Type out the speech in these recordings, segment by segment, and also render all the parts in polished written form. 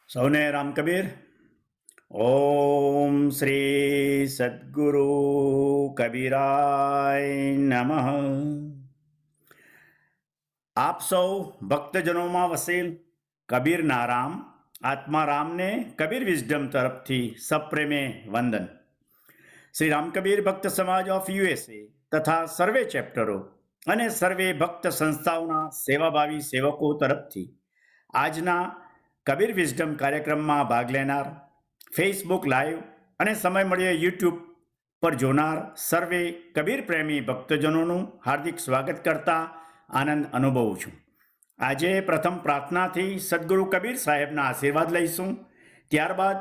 સૌને રામ કબીર. ઓમ શ્રી સદગુરુ કબીરાય નમઃ. આપ સૌ ભક્તજનોમાં વસેલ કબીરના રામ આત્મારામને કબીર વિઝડમ તરફથી સપ્રેમે વંદન. શ્રી રામ કબીર ભક્ત સમાજ ઓફ USA તથા સર્વે ચેપ્ટરો અને સર્વે ભક્ત સંસ્થાઓના સેવાભાવી સેવકો તરફથી આજના કબીર વિઝડમ કાર્યક્રમમાં ભાગ લેનાર, ફેસબુક લાઈવ અને સમય મળ્યો યુટ્યુબ પર જોનાર સર્વે કબીર પ્રેમી ભક્તજનોનું હાર્દિક સ્વાગત કરતા આનંદ અનુભવું છું. આજે પ્રથમ પ્રાર્થનાથી સદગુરુ કબીર સાહેબના આશીર્વાદ લઈશું. ત્યારબાદ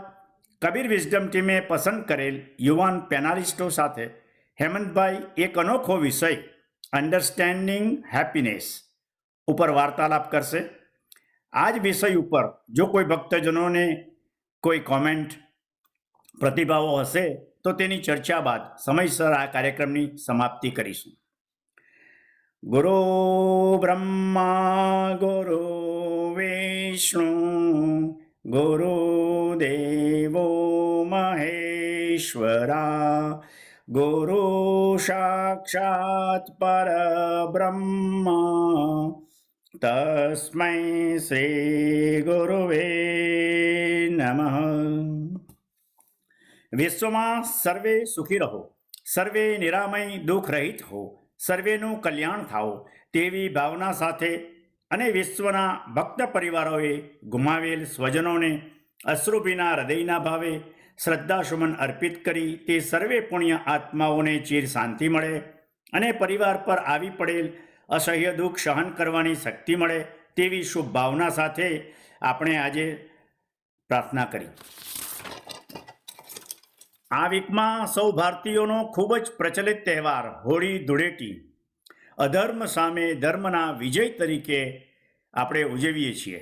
કબીર વિઝડમ ટીમે પસંદ કરેલ યુવાન પેનાલિસ્ટો સાથે હેમંતભાઈ એક અનોખો વિષય અન્ડરસ્ટેન્ડિંગ હેપીનેસ ઉપર વાર્તાલાપ કરશે. આ જ વિષય ઉપર જો કોઈ ભક્તજનોને કોઈ કોમેન્ટ પ્રતિભાવો હશે તો તેની ચર્ચા બાદ સમયસર આ કાર્યક્રમની સમાપ્તિ કરીશું. ગુરુ બ્રહ્મા ગુરુ વિષ્ણુ ગુરુ દેવો મહેશ્વરા ગુરુ સાક્ષાત પરબ્રહ્મા તસ્મૈ શ્રી ગુરુવે નમઃ. વિશ્વમાં સર્વે સુખી રહો, સર્વે નિરામય દુઃખ રહિત હો, સર્વેનું કલ્યાણ થાઓ તેવી ભાવના સાથે અને વિશ્વના ભક્ત પરિવારોએ ગુમાવેલ સ્વજનોને અશ્રુભીના હૃદયના ભાવે શ્રદ્ધાસુમન અર્પિત કરી તે સર્વે પુણ્ય આત્માઓને ચીર શાંતિ મળે અને પરિવાર પર આવી પડેલ અસહ્ય દુઃખ સહન કરવાની શક્તિ મળે તેવી શુભ ભાવના સાથે આપણે આજે પ્રાર્થના કરી. આ વીકમાં સૌ ભારતીયોનો ખૂબ જ પ્રચલિત તહેવાર હોળી ધૂળેટી અધર્મ સામે ધર્મના વિજય તરીકે આપણે ઉજવીએ છીએ.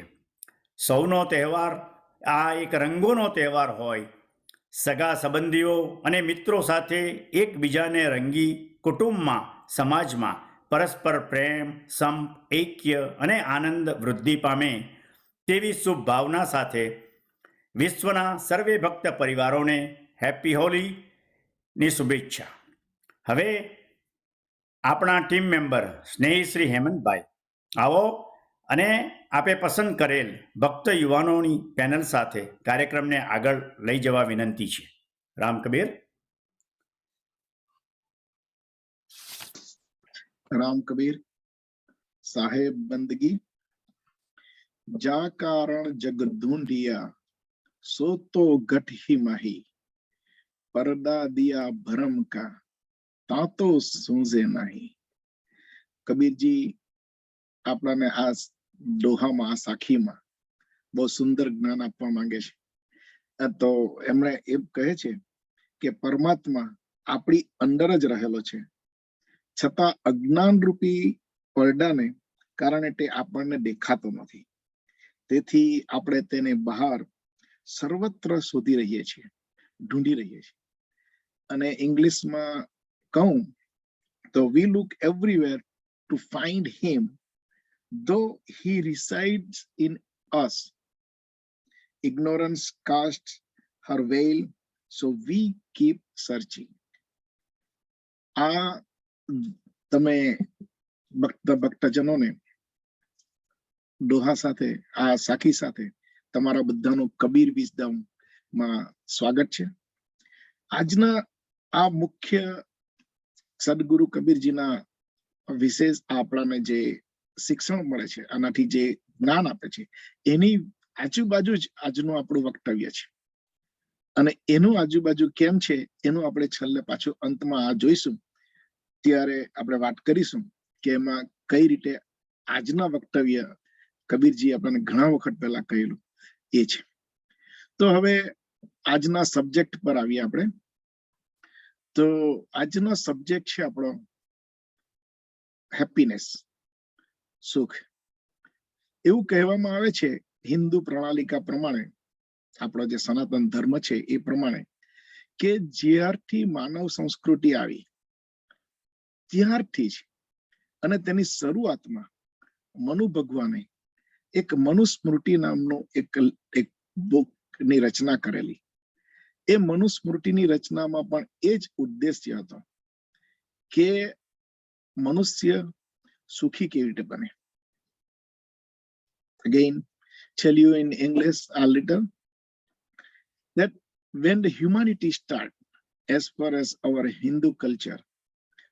સૌનો તહેવાર આ એક રંગોનો તહેવાર હોય. સગા સંબંધીઓ અને મિત્રો સાથે એકબીજાને રંગી કુટુંબમાં સમાજમાં પરસ્પર પ્રેમ, સંપ, ઐક્ય અને આનંદ વૃદ્ધિ પામે તેવી શુભ ભાવના સાથે વિશ્વના સર્વે ભક્ત પરિવારોને હેપી હોલીની શુભેચ્છા. હવે આપણા ટીમ મેમ્બર સ્નેહી શ્રી હેમંતભાઈ આવો અને આપે પસંદ કરેલ ભક્ત યુવાનોની પેનલ સાથે કાર્યક્રમને આગળ લઈ જવા વિનંતી છે. રામ કબીર. રામ કબીર સાહેબ બંદગી જા કારણ જગ ઢૂંઢિયા સો તો ઘટ હી માહી પરદા દિયા ભરમ કા તા તો સૂઝે નહીં. કબીરજી આપણાને આ દોહામાં આ સાખીમાં બહુ સુંદર જ્ઞાન આપવા માંગે છે. તો એમણે એમ કહે છે કે પરમાત્મા આપણી અંદર જ રહેલો છે, છતાં અજ્ઞાન રૂપી પડદાને કારણે તે આપણને દેખાતો નથી. તેથી આપણે તેને બહાર સર્વત્ર શોધી રહીએ છીએ, ઢૂંઢી રહીએ છીએ. અને ઇંગ્લિશમાં કહું તો we look everywhere to find him though he resides in us. Ignorance casts her veil, so we keep searching. આ તમે ભક્તજનોને દોહા સાથે આ સાખી સાથે તમારા બધાનું કબીર વિઝડમ માં સ્વાગત છે. આજના આ મુખ્ય સદગુરુ કબીરજીના વિશેષ આપણાને જે શિક્ષણ મળે છે, આનાથી જે જ્ઞાન આપે છે, એની આજુબાજુ જ આજનું આપણું વક્તવ્ય છે. અને એનું આજુબાજુ કેમ છે એનું આપણે છેલ્લે પાછું અંતમાં આ જોઈશું, ત્યારે આપણે વાત કરીશું કે એમાં કઈ રીતે આજના વક્તવ્ય કબીરજી આપણને ઘણા વખત પહેલા કહેલું એ છે. તો હવે આજના સબ્જેક્ટ પર આવીએ આપણે. તો આજનો સબ્જેક્ટ છે આપણો હેપીનેસ, સુખ. એવું કહેવામાં આવે છે હિન્દુ પ્રણાલિકા પ્રમાણે, આપણો જે સનાતન ધર્મ છે એ પ્રમાણે, કે જ્યારથી માનવ સંસ્કૃતિ આવી ત્યારથી જ અને તેની શરૂઆતમાં મનુ ભગવાને એક મનુસ્મૃતિ નામનું એક બુકની રચના કરેલી. એ મનુસ્મૃતિની રચનામાં પણ એ જ ઉદ્દેશ્ય હતો કે મનુષ્ય સુખી કેવી રીતે બને. Again, tell you in English a little that when the humanity start, as far as our Hindu culture,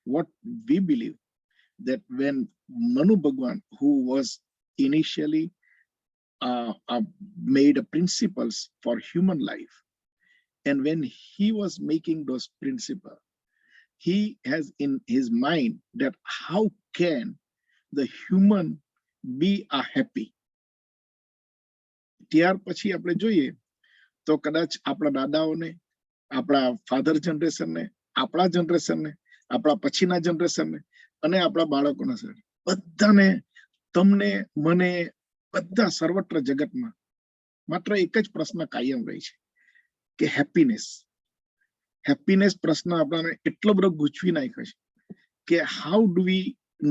what we believe that when Manu Bhagwan, who was initially made principles for human life, and when he was making those principles, he has in his mind that how can the human be happy. ત્યાર પછી આપણે જોઈએ તો કદાચ આપણા દાદાઓને, આપણા father જનરેશનને, આપણા જનરેશનને, આપણા પછીના જનરેશનને અને આપણા બાળકોના સર બધાને, તમને, મને, બધા સર્વત્ર જગતમાં માત્ર એક જ પ્રશ્ન કાયમ રહે છે કે હેપીનેસ. હેપીનેસ પ્રશ્ન આપણાને એટલો બધો ગૂંચવી નાખ્યો છે કે હાઉ ડુ વી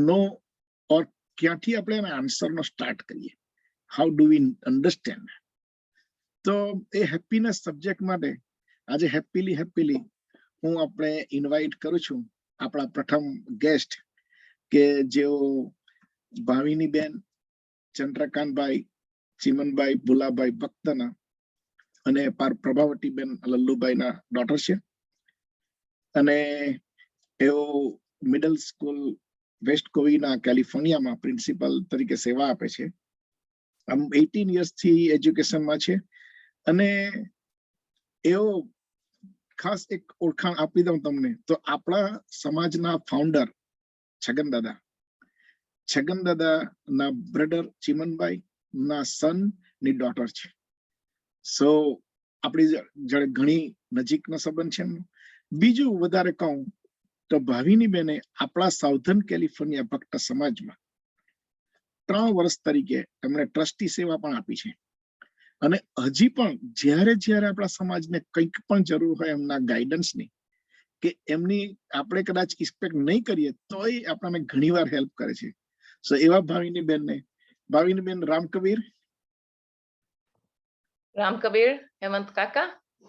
નો, ઓર ક્યાંથી આપણે એના આન્સરનો સ્ટાર્ટ કરીએ, હાઉ ડુ વી અન્ડરસ્ટેન્ડ. તો એ હેપીનેસ સબ્જેક્ટ માટે આજે હેપીલી હું આપણે ઇન્વાઇટ કરું છું આપણા પ્રથમ ગેસ્ટ કે જેઓ ભાવિની બેન, ચંદ્રકાંતભાઈ, ચિમનભાઈ, ભુલાભાઈ ભક્તના અને પ્રભાવતી બેન લલ્લુભાઈના ડોટર છે. અને એઓ મિડલ સ્કૂલ વેસ્ટ કોવીના કેલિફોર્નિયામાં પ્રિન્સિપલ તરીકે સેવા આપે છે. આમ 18 યર્સથી એજ્યુકેશનમાં છે. અને એઓ ખાસ એક ઓળખાણ આપી દઉં તમને તો આપણા સમાજના ફાઉન્ડર છગન દાદાના બ્રધર ચિમનભાઈ ના સન ની ડોટર છે. સો આપણી જોડે ઘણી નજીકનો સંબંધ છે. બીજું વધારે કહું તો ભાવિની બેને આપણા સાઉથર્ન કેલિફોર્નિયા ભક્ત સમાજમાં 3 વર્ષ તરીકે એમણે ટ્રસ્ટી સેવા પણ આપી છે. અને હજી પણ જ્યારે આપણા સમાજને કંઈક પણ જરૂર હોય એમના ગાઈડન્સની કે એમની આપણે કદાચ એક્સપેક્ટ નહીં કરીએ તોય આપણને ઘણીવાર હેલ્પ કરે છે. સો એવા ભાવિની બેન Ram Kabir, Hemant Kaka,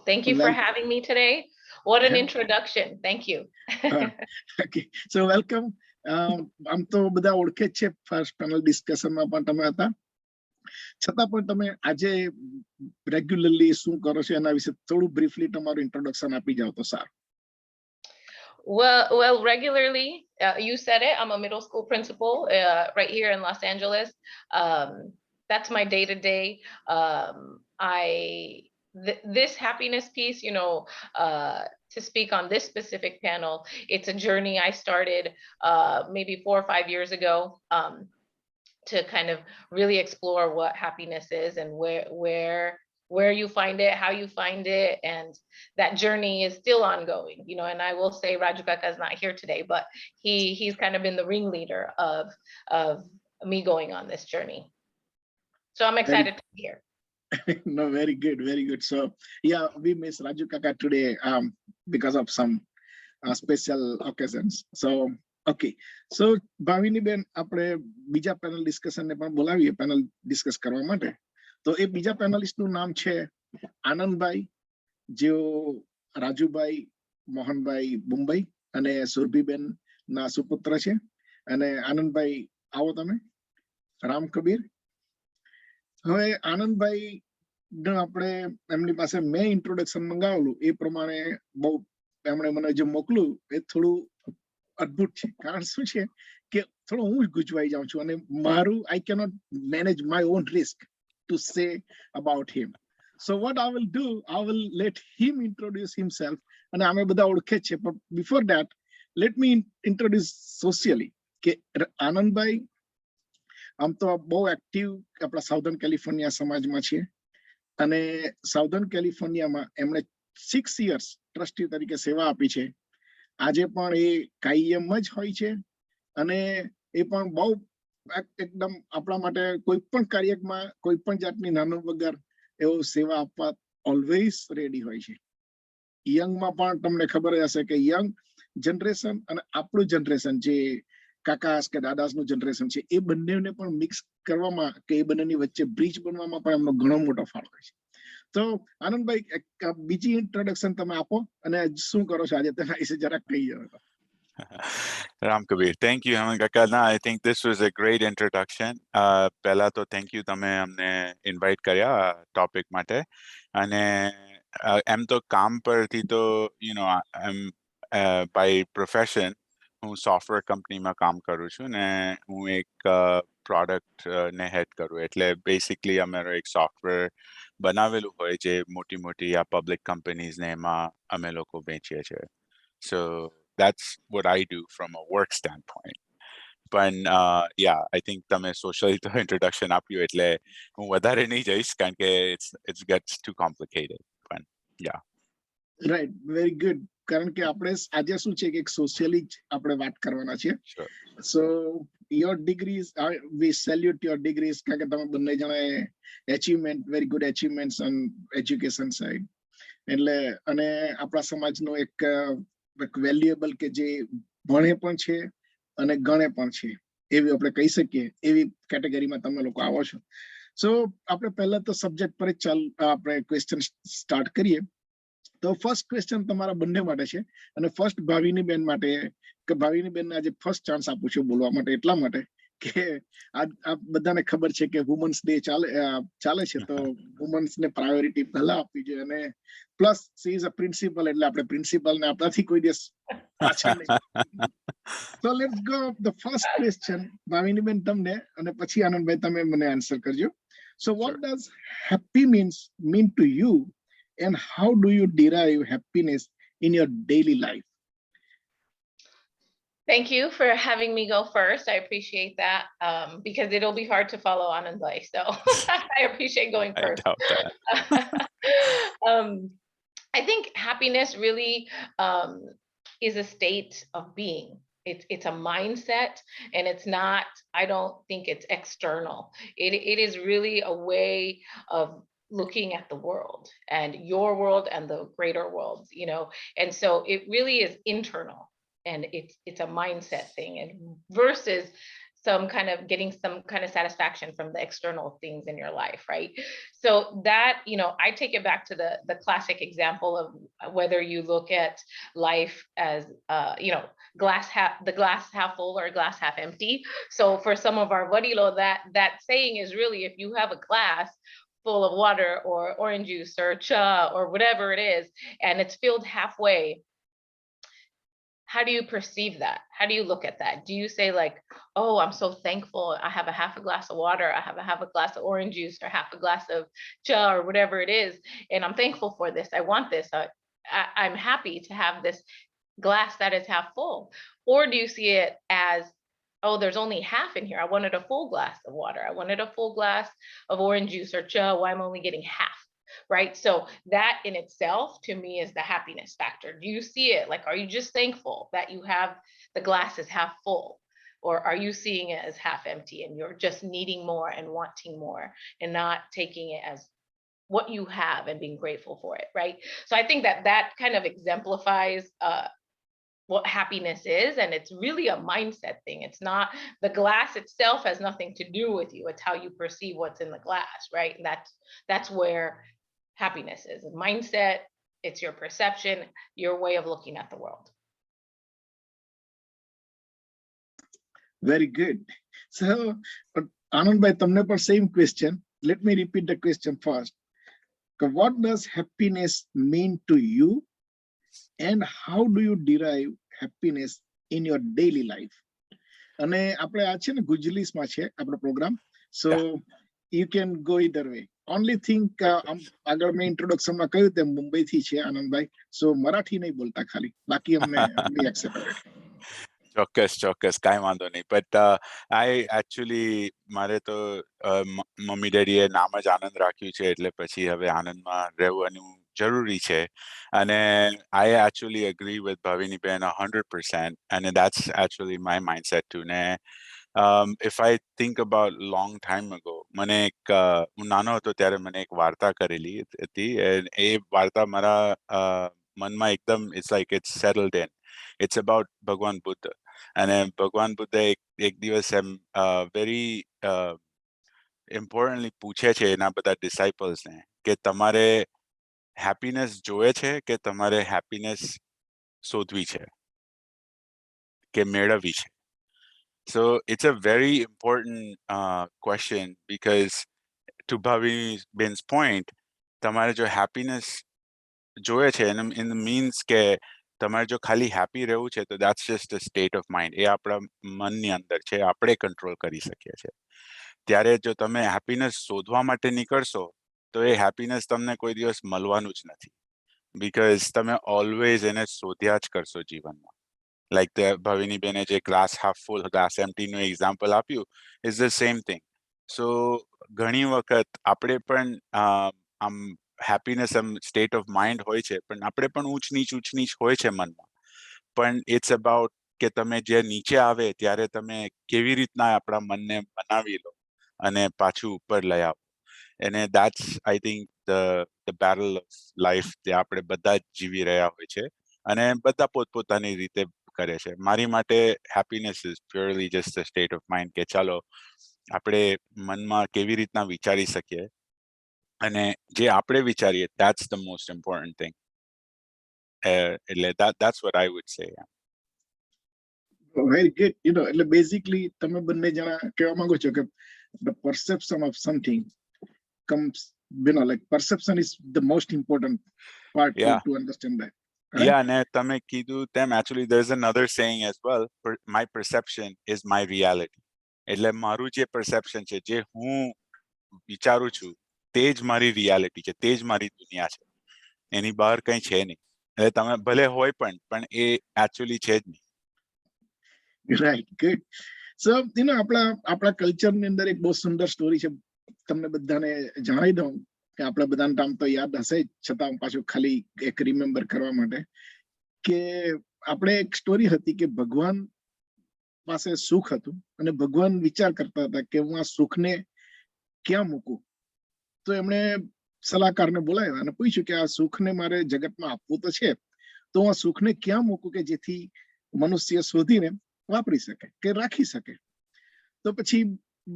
thank you for having me today. What an introduction. Thank you. Okay, so welcome. આમ તો બધા ઓળખે જ છે, ફર્સ્ટ પેનલ ડિસ્કશનમાં પણ તમે હતા. છતાં પણ તમે આજે રેગ્યુલરલી શું કરો છો એના વિશે થોડું બ્રીફલી તમારું ઇન્ટ્રોડક્શન આપી જાવ તો સારું. Well, regularly, you said it, I'm a middle school principal right here in Los Angeles. That's my day-to-day. This happiness piece, to speak on this specific panel, it's a journey I started maybe 4 or 5 years ago. To kind of really explore what happiness is and where you find it, how you find it, and that journey is still ongoing, and I will say Raju Kaka is not here today, but he's kind of been the ringleader of me going on this journey. So I'm excited to be here. No, very good. So yeah, we miss Raju Kaka today because of some special occasions. So okay, so Bhavini ben, આપણે બીજા panel ડિસ્કશનને પણ બોલાવીએ panel discuss કરવા માટે. તો એ બીજા પેનલિસ્ટનું નામ છે આનંદભાઈ, જેઓ રાજુભાઈ મોહનભાઈ મુંબઈ અને સુરભીબેન ના સુપુત્ર છે. અને આનંદભાઈ, આવો તમે. રામ કબીર. હવે આનંદભાઈ આપણે એમની પાસે મેં ઇન્ટ્રોડક્શન મંગાવેલું એ પ્રમાણે બહુ એમણે મને જે મોકલું એ થોડું અદ્ભુત છે. કારણ શું છે કે થોડું હું જ ગુજવાઈ જાઉં છું અને મારું I cannot manage my own risk to say about him. So what I will do, I will let him introduce himself. અને અમે બધા ઓળખે છે, but before that let me introduce socially કે આનંદભાઈ આમ તો બહુ એક્ટિવ આપણા સાઉથર્ન કેલિફોર્નિયા સમાજમાં છે. અને સાઉથર્ન કેલિફોર્નિયામાં એમણે 6 years ટ્રસ્ટી તરીકે સેવા આપી છે. આજે પણ એ કાયમ જ હોય છે અને એ પણ બહુ એકદમ આપણા માટે કોઈ પણ કાર્યમાં કોઈ પણ જાતની નાનો વગર એવો સેવા આપવા ઓલવેઝ રેડી હોય છે. યંગમાં પણ તમને ખબર હશે કે યંગ જનરેશન અને આપણું જનરેશન જે કાકાસ કે દાદાસનું જનરેશન છે, એ બંનેને પણ મિક્સ કરવામાં કે એ બંનેની વચ્ચે બ્રિજ બનવામાં પણ એમનો ઘણો મોટો ફાળો હોય છે. તો આનંદભાઈ, બીજી ઇન્ટ્રોડક્શન તમે આપો અને શું કરો છો આજે તેના વિશે જરાક કહી જાવ. Ram Kabir, thank you, Anand Kaka. No, I think this was a great introduction. Pehla to thank you તમે અમને invite કર્યા topic માટે. અને એમ તો કામ પરથી તો I'm by profession હું સોફ્ટવેર કંપનીમાં કામ કરું છું ને હું એક પ્રોડક્ટ ને હેડ કરું. એટલે બેસિકલી અમારો એક સોફ્ટવેર બનાવેલું હોય જે મોટી મોટી આ પબ્લિક કંપનીઝને એમાં અમે લોકો વેચીએ છીએ. So that's what I do from a work standpoint. But yeah, I think તમે socially તો introduction આપ્યું એટલે હું વધારે નહીં જઈશ કારણ કે it gets too complicated. But yeah. Right, very good. કારણ કે આપણે આજે શું છે કે એક સોશિયલી જ આપણે વાત કરવાના છે. Sure. So your degrees, we salute your degrees, કારણ કે તમે બંને જણાએ achievement, very good achievements on education side. એટલે અને આપણા સમાજનો એક વેલ્યુએબલ કે જે ભણે પણ છે અને ગણે પણ છે એવી આપણે કહી શકીએ, એવી કેટેગરીમાં તમે લોકો આવો છો. સો આપણે પહેલા તો સબ્જેક્ટ પર જ આપણે ક્વેશ્ચન સ્ટાર્ટ કરીએ. તો ફર્સ્ટ ક્વેશ્ચન તમારા બંને માટે છે અને ફર્સ્ટ ભાવિની બેન માટે કે ભાવિની બેનને આજે ફર્સ્ટ ચાન્સ આપું છું બોલવા માટે, એટલા માટે કે આ બધાને ખબર છે કે વુમન્સ ડે ચાલે છે, તો વુમન્સ ને પ્રાયોરિટી પહેલા આપવી જોઈએ. અને plus she is a principal, એટલે આપણે પ્રિન્સિપલ ને આપણાથી કોઈ દિવસ પાછળ નહીં. So let's go. The first question, ભાવિની બેન તમને, અને પછી આનંદભાઈ તમે મને આન્સર કરજો. So what Sure. does happy mean to you, and how do you derive happiness in your daily life? Thank you for having me go first. I appreciate that because it'll be hard to follow Anand. So I appreciate going I first. doubt that. I think happiness really is a state of being. It's a mindset, and it's not, I don't think it's external. It is really a way of looking at the world and your world and the greater world, and so it really is internal, and it's a mindset thing, and versus getting some kind of satisfaction from the external things in your life, right? So that, I take it back to the classic example of whether you look at life as the glass half full or glass half empty. So for some of our vadilo, that saying is really, if you have a glass full of water or orange juice or cha or whatever it is, and it's filled halfway, how do you perceive that? How do you look at that? Do you say like, oh, I'm so thankful I have a half a glass of water, I have a half a glass of orange juice or half a glass of cha or whatever it is, and I'm thankful for this, I want this, I'm happy to have this glass that is half full? Or do you see it as, oh, there's only half in here, I wanted a full glass of water, I wanted a full glass of orange juice or cha, why I'm only getting half? Right? So that in itself to me is the happiness factor. Do you see it like, are you just thankful that you have the glass is half full, or are you seeing it as half empty and you're just needing more and wanting more and not taking it as what you have and being grateful for it? Right? So I think that kind of exemplifies what happiness is, and it's really a mindset thing. It's not, the glass itself has nothing to do with you, it's how you perceive what's in the glass, right? And that's where happiness is a mindset, it's your perception, your way of looking at the world. Very good. So Anandbhai, તમને પણ same question. Let me repeat the question first. What does happiness mean to you, and how do you derive happiness in your daily life? અને આપણે આ છે ને ગુજલીસમાં છે આપણો programme, so you can go either way. Only thing આગળ મેં ઇન્ટ્રોડક્શનમાં કહ્યું તેમ મુંબઈથી છે આનંદભાઈ, so મરાઠી નહીં બોલતા ખાલી, બાકી અમને એક્સેપ્ટ. ચોક્કસ કાંઈ વાંધો નહીં. બટ આઈ એકચ્યુઅલી મારે તો મમ્મી ડેડીએ નામ જ આનંદ રાખ્યું છે એટલે પછી હવે આનંદમાં રહેવાનું જરૂરી છે. અને આઈ એકચ્યુઅલી એગ્રી વિથ ભાવિની બેન 100%, and that's actually my mindset too. ને if I think about long time ago, મને એક હું નાનો હતો ત્યારે મને એક વાર્તા કરેલી હતી, એ વાર્તા મારા મનમાં એકદમ, it's like it's settled in. It's about Bhagwan Buddha. અને ભગવાન બુદ્ધ એક દિવસ એમ વેરી ઇમ્પોર્ટન્ટલી પૂછે છે એના બધા ડિસાઇપલ્સને કે તમારે હેપીનેસ જોવે છે કે તમારે હેપીનેસ શોધવી છે કે મેળવવી છે. So it's a very important question because to Bhavini's point, તમારે જો happiness જોવે છે in the means કે તમારે જો ખાલી happy રહેવું છે તો that's just a state of mind. એ આપણા મનની અંદર છે, આપણે કંટ્રોલ કરી શકીએ છીએ. ત્યારે જો તમે happiness શોધવા માટે નીકળશો તો એ happiness તમને કોઈ દિવસ મળવાનું જ નથી, because તમે always એને શોધ્યા જ કરશો જીવનમાં. Like the Bhavini બેને જે glass half full, glass empty નું એક્ઝામ્પલ આપ્યું is the same thing. So ઘણી વખત આપણે પણ આમ હેપીનેસ એમ સ્ટેટ ઓફ માઇન્ડ હોય છે, પણ આપણે પણ ઊંચ નીચ હોય છે મનમાં. પણ ઇટ્સ અબાઉટ કે તમે જે નીચે આવે ત્યારે તમે કેવી રીતના આપણા મનને બનાવી લો અને પાછું ઉપર લઈ આવો. અને that's I think the battle of life જે આપણે બધા જ જીવી રહ્યા હોય છે અને બધા પોતપોતાની રીતે કરે છે. મારી માટે happiness is purely just a state of mind કે ચાલો આપણે મનમાં કેવી રીતના વિચારી શકીએ અને જે આપણે વિચારીએ that's the most important thing. એટલે that's what I would say. Very good. એટલે બેઝિકલી તમે બંને જણા કહેવા માંગો છો કે the perception of something comes, like perception is the most important part Yeah. to understand that. Right? Yeah, and તમે કીધું તેમ actually there's another saying as well, my perception is my reality. એટલે મારું જે perception છે, જે હું વિચારું છું તે જ મારી રિયાલિટી છે, તે જ મારી દુનિયા છે, એની બહાર કંઈ છે નહીં. એટલે તમે ભલે હોય પણ એ actually છે જ નહીં. Right, good. So આપણા કલ્ચરની અંદર એક બહુ સુંદર સ્ટોરી છે, તમને બધાને જણાવી દઉં કે આપણા બધાને આમ તો યાદ હશે જ, છતાં હું પાછું ખાલી એક રિમેમ્બર કરવા માટે કે આપણે એક સ્ટોરી હતી કે ભગવાન પાસે સુખ હતું અને ભગવાન વિચાર કરતા હતા કે હું આ સુખને ક્યાં મૂકું. તો એમણે સલાહકારને બોલાવ્યા અને પૂછ્યું કે આ સુખને મારે જગતમાં આપવું તો છે, તો હું આ સુખને ક્યાં મૂકું કે જેથી મનુષ્ય શોધીને વાપરી શકે કે રાખી શકે. તો પછી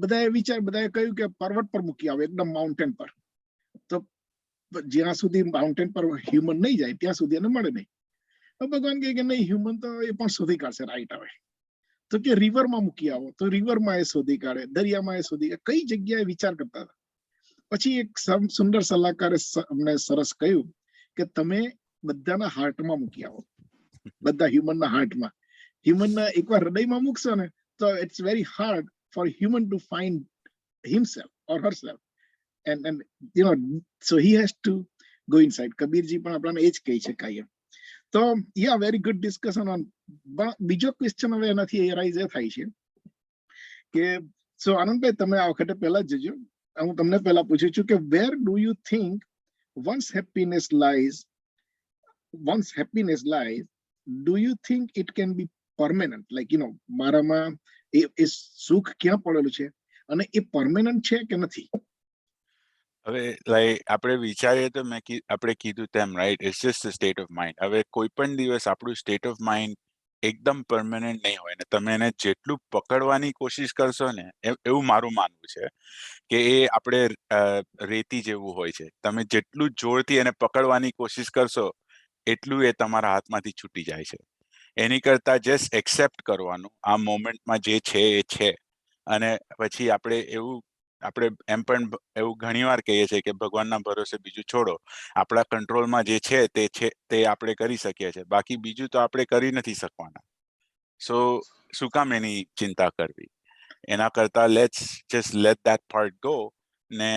બધાએ કહ્યું કે પર્વત પર મૂકી આવે, એકદમ માઉન્ટેન પર. તો જ્યાં સુધી માઉન્ટેન પર હ્યુમન નહીં જાય ત્યાં સુધી એને મળે નહીં. તો ભગવાન કહે કે નહીં, હ્યુમન તો એ પણ શોધી કાઢશે, રાઈટ આવે. તો કે રિવરમાં મૂકી આવો, તો રિવરમાં એ શોધી કાઢે, દરિયામાં એ શોધી કાઢે, કઈ જગ્યાએ વિચાર કરતા હતા. પછી એક સુંદર સલાહકારે અમને સરસ કહ્યું કે તમે બધાના હાર્ટમાં મૂકી આવો, બધા હ્યુમનના હાર્ટમાં. હ્યુમનના એકવાર હૃદયમાં મૂકશો ને તો it's very hard for human to find himself or herself. and so he has to go inside. કબીરજી પણ આપણને એ જ કહી છે કાયમ. તો yeah very good discussion on. બીજો ક્વેશ્ચન હવે એનાથી એરાઇઝ એ થાય છે કે સો આનંદભાઈ તમે આ વખતે પહેલા જ જજો. હું તમને પહેલા પૂછું છું કે where do you think once happiness lies, do you think it can be permanent? Like મારામાં એ સુખ ક્યાં પડેલું છે અને એ પરમેનન્ટ છે કે નથી? હવે લાઈક આપણે વિચારીએ તો આપણે કીધું તેમ right, it's just a state of mind. હવે કોઈ પણ દિવસ આપણું સ્ટેટ ઓફ માઇન્ડ એકદમ પરમેનન્ટ નહીં હોય ને તમે એને જેટલું પકડવાની કોશિશ કરશો ને, એવું મારું માનવું છે કે એ આપણે રેતી જેવું હોય છે. તમે જેટલું જોરથી એને પકડવાની કોશિશ કરશો એટલું એ તમારા હાથમાંથી છૂટી જાય છે. એની કરતા જસ્ટ એક્સેપ્ટ કરવાનું, આ મોમેન્ટમાં જે છે એ છે. અને પછી આપણે એમ પણ એવું ઘણીવાર કહીએ છીએ કે ભગવાનના ભરોસે બીજું છોડો. આપણા કંટ્રોલમાં જે છે તે આપણે કરી શકીએ છીએ, બાકી બીજું તો આપણે કરી નથી શકવાના. સો શું કામ એની ચિંતા કરવી? એના કરતા let's just let that part go ને